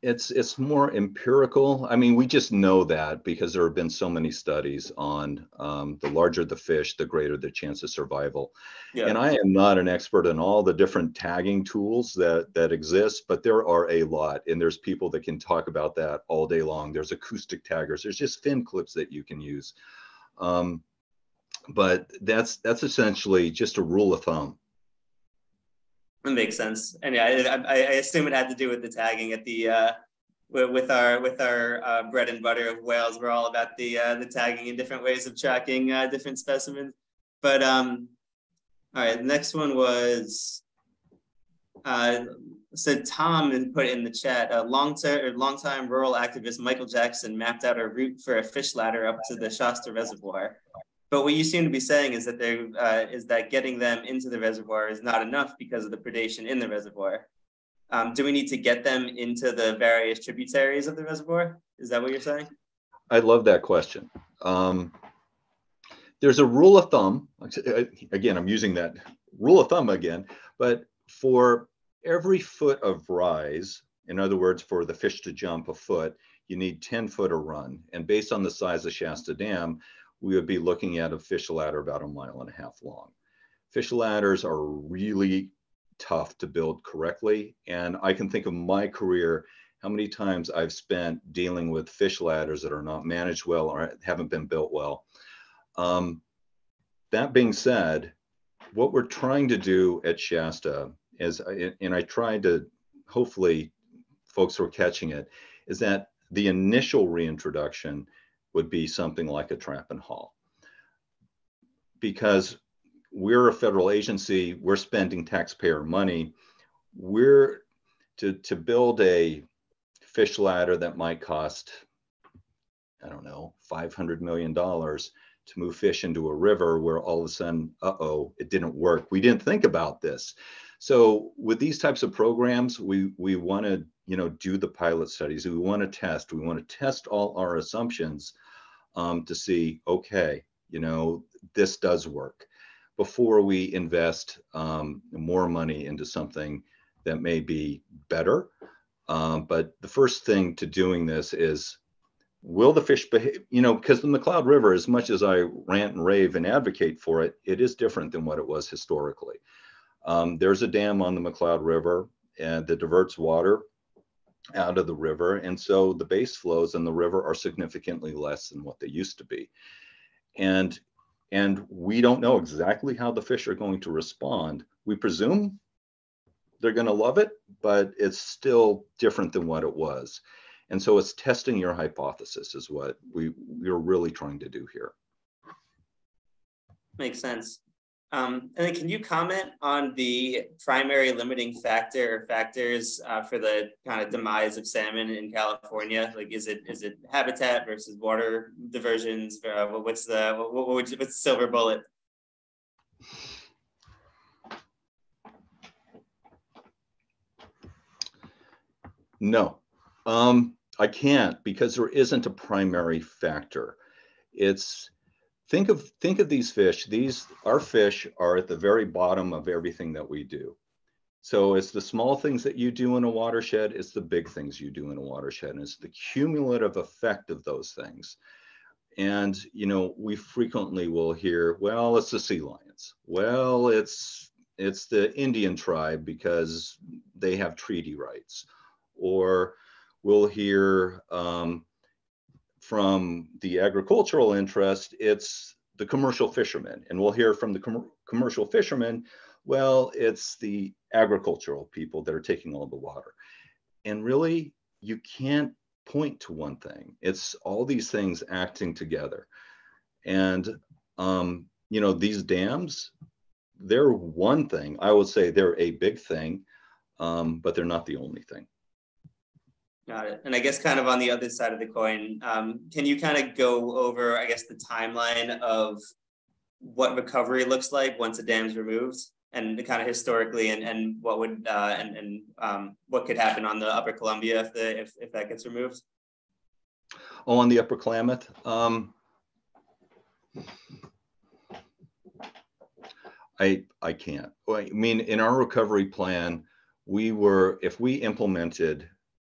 It's more empirical. I mean, we just know that because there have been so many studies on the larger the fish, the greater the chance of survival. Yeah. And I am not an expert in all the different tagging tools that exist, but there are a lot. And there's people that can talk about that all day long. There's acoustic taggers. There's just fin clips that you can use. But that's essentially just a rule of thumb. That makes sense. And yeah, I assume it had to do with the tagging at the with our bread and butter of whales. We're all about the tagging and different ways of tracking different specimens. But all right, the next one was so Tom put in the chat, long-time rural activist Michael Jackson mapped out a route for a fish ladder up to the Shasta Reservoir. But what you seem to be saying is that is that getting them into the reservoir is not enough because of the predation in the reservoir. Do we need to get them into the various tributaries of the reservoir? Is that what you're saying? I love that question. There's a rule of thumb. Again, I'm using that rule of thumb again, but for every foot of rise, in other words, for the fish to jump a foot, you need 10 foot a run. And based on the size of Shasta Dam, we would be looking at a fish ladder about 1.5 miles long. Fish ladders are really tough to build correctly. And I can think of my career, how many times I've spent dealing with fish ladders that are not managed well or haven't been built well. That being said, what we're trying to do at Shasta is, and I tried to, hopefully folks who are catching it, is that the initial reintroduction would be something like a trap and haul. Because we're a federal agency, we're spending taxpayer money. We're to build a fish ladder that might cost, I don't know, $500 million to move fish into a river where all of a sudden, it didn't work. We didn't think about this. So with these types of programs, we want to, you know, do the pilot studies. We want to test all our assumptions to see, okay, you know, this does work before we invest more money into something that may be better. But the first thing to doing this is, will the fish behave? You know, because the McCloud River, as much as I rant and rave and advocate for it, it is different than what it was historically. There's a dam on the McCloud River that diverts water out of the river. And so the base flows in the river are significantly less than what they used to be. And we don't know exactly how the fish are going to respond. We presume they're going to love it, but it's still different than what it was. And so it's testing your hypothesis is what we're really trying to do here. Makes sense. And then can you comment on the primary limiting factor or factors for the kind of demise of salmon in California? Like, is it habitat versus water diversions? What's the silver bullet? No, I can't, because there isn't a primary factor. It's think of these fish. Our fish are at the very bottom of everything that we do. So it's the small things that you do in a watershed, it's the big things you do in a watershed, and it's the cumulative effect of those things. And, you know, we frequently will hear, well, it's the sea lions. Well, it's the Indian tribe because they have treaty rights. Or we'll hear from the agricultural interest, it's the commercial fishermen. And we'll hear from the commercial fishermen, well, it's the agricultural people that are taking all the water. And really, you can't point to one thing. It's all these things acting together. And, you know, these dams, they're one thing. I would say they're a big thing, but they're not the only thing. Got it. And I guess kind of on the other side of the coin, can you kind of go over, I guess, the timeline of what recovery looks like once a dam's removed, and kind of historically, and what would what could happen on the Upper Columbia if that gets removed? Oh, on the Upper Klamath, I can't. I mean, in our recovery plan, if we implemented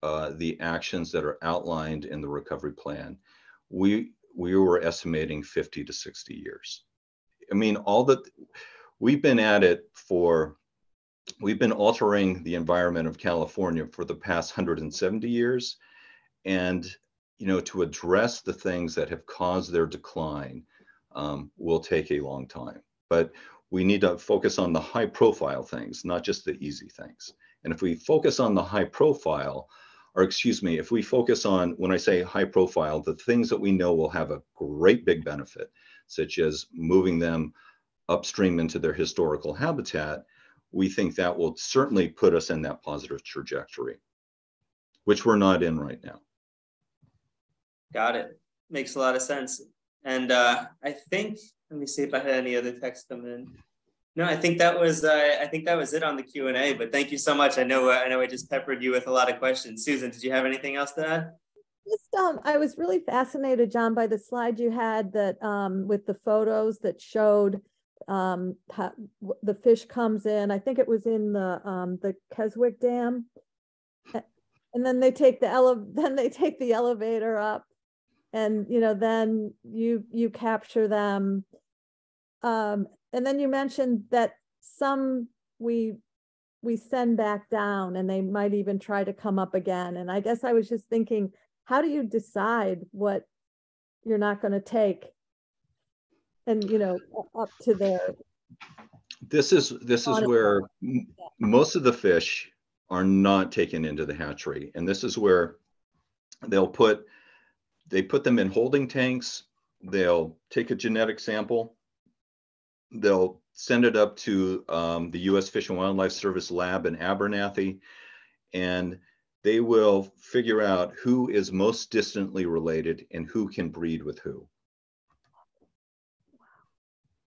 the actions that are outlined in the recovery plan, we were estimating 50 to 60 years. I mean, we've been at it we've been altering the environment of California for the past 170 years. And, you know, to address the things that have caused their decline will take a long time. But we need to focus on the high profile things, not just the easy things. And if we focus on the high profile, or excuse me, if we focus on, when I say high profile, the things that we know will have a great big benefit, such as moving them upstream into their historical habitat, we think that will certainly put us in that positive trajectory, which we're not in right now. Got it. Makes a lot of sense. And I think, let me see if I had any other text come in. No, I think that was it on the Q&A, but thank you so much. I know I just peppered you with a lot of questions. Susan, did you have anything else to add? Just, I was really fascinated, John, by the slide you had that with the photos that showed how the fish comes in. I think it was in the Keswick Dam, and then they take the elevator up, and you know, then you capture them. And then you mentioned that some we send back down, and they might even try to come up again. And I guess I was just thinking, how do you decide what you're not going to take, and you know, up to their? This is where most of the fish are not taken into the hatchery, and this is where they put them in holding tanks. They'll take a genetic sample. They'll send it up to the U.S. Fish and Wildlife Service lab in Abernathy, and they will figure out who is most distantly related and who can breed with who.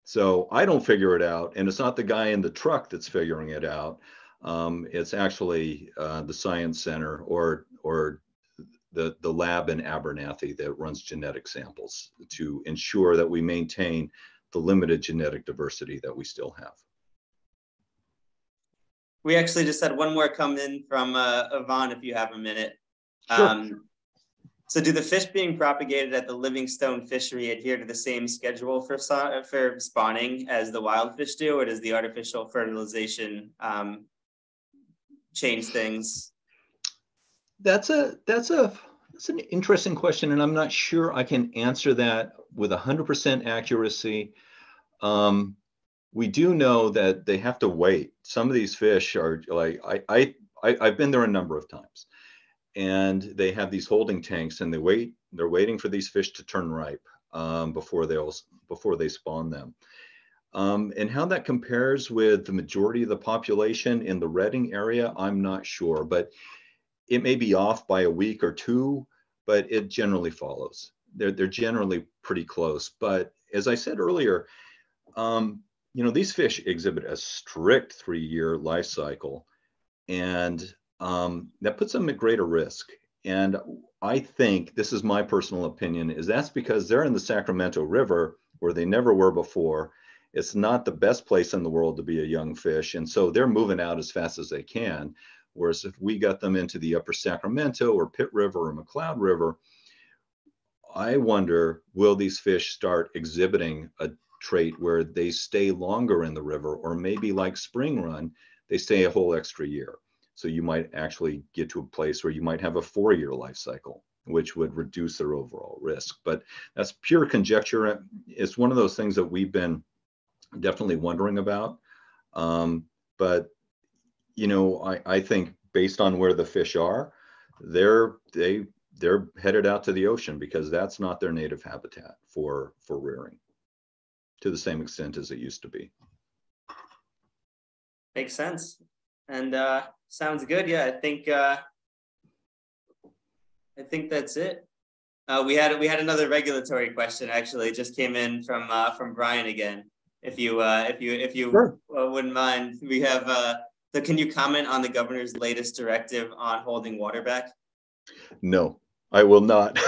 So I don't figure it out, and it's not the guy in the truck that's figuring it out. It's actually the science center or the lab in Abernathy that runs genetic samples to ensure that we maintain the limited genetic diversity that we still have. We actually just had one more come in from Yvonne, if you have a minute. Sure. So do the fish being propagated at the Livingstone fishery adhere to the same schedule for spawning as the wild fish do, or does the artificial fertilization change things? That's an interesting question, and I'm not sure I can answer that with 100% accuracy. We do know that they have to wait. Some of these fish are like, I've been there a number of times, and they have these holding tanks, and they're waiting for these fish to turn ripe before they spawn them. And how that compares with the majority of the population in the Redding area, I'm not sure, but it may be off by a week or two, but it generally follows. They're generally pretty close. But as I said earlier, you know, these fish exhibit a strict 3-year life cycle, and that puts them at greater risk. And I think, this is my personal opinion, is that's because they're in the Sacramento River, where they never were before. It's not the best place in the world to be a young fish. And so they're moving out as fast as they can. Whereas if we got them into the upper Sacramento or Pitt River or McCloud River, I wonder, will these fish start exhibiting a trait where they stay longer in the river, or maybe like spring run, they stay a whole extra year. So you might actually get to a place where you might have a 4-year life cycle, which would reduce their overall risk. But that's pure conjecture. It's one of those things that we've been definitely wondering about. But, you know, I think based on where the fish are, they're headed out to the ocean because that's not their native habitat for rearing to the same extent as it used to be. Makes sense. And sounds good. Yeah, I think that's it. We had another regulatory question actually. It just came in from Brian again. If you Sure. Wouldn't mind, we have. So can you comment on the governor's latest directive on holding water back? No, I will not.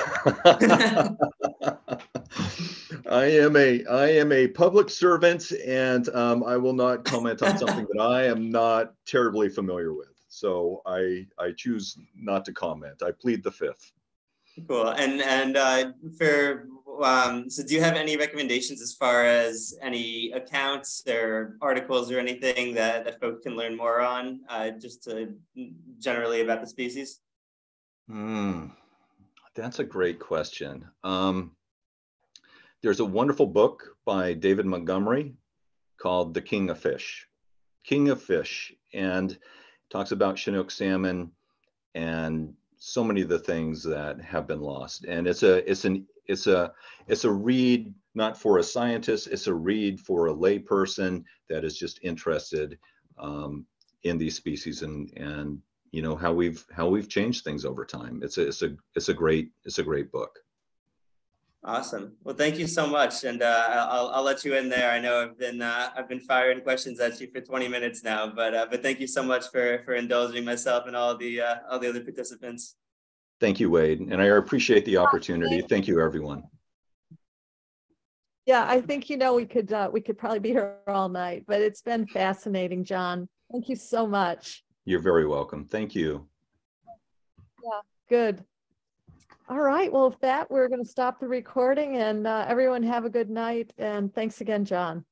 I am a public servant, and I will not comment on something that I am not terribly familiar with. So I choose not to comment. I plead the fifth. Cool. And so do you have any recommendations as far as any accounts or articles or anything that folks can learn more on, just generally about the species? That's a great question. There's a wonderful book by David Montgomery called The King of Fish, and talks about Chinook salmon and so many of the things that have been lost. And it's a read not for a scientist, it's a read for a lay person that is just interested in these species and you know how we've changed things over time. It's a great book. Awesome. Well, thank you so much, and I'll let you in there. I know I've been firing questions at you for 20 minutes now, but thank you so much for indulging myself and all the other participants. Thank you, Wade, and I appreciate the opportunity. Thank you, everyone. Yeah, I think we could probably be here all night, but it's been fascinating, Jon. Thank you so much. You're very welcome. Thank you. Yeah, good. All right. Well, with that, we're going to stop the recording, and everyone have a good night. And thanks again, Jon.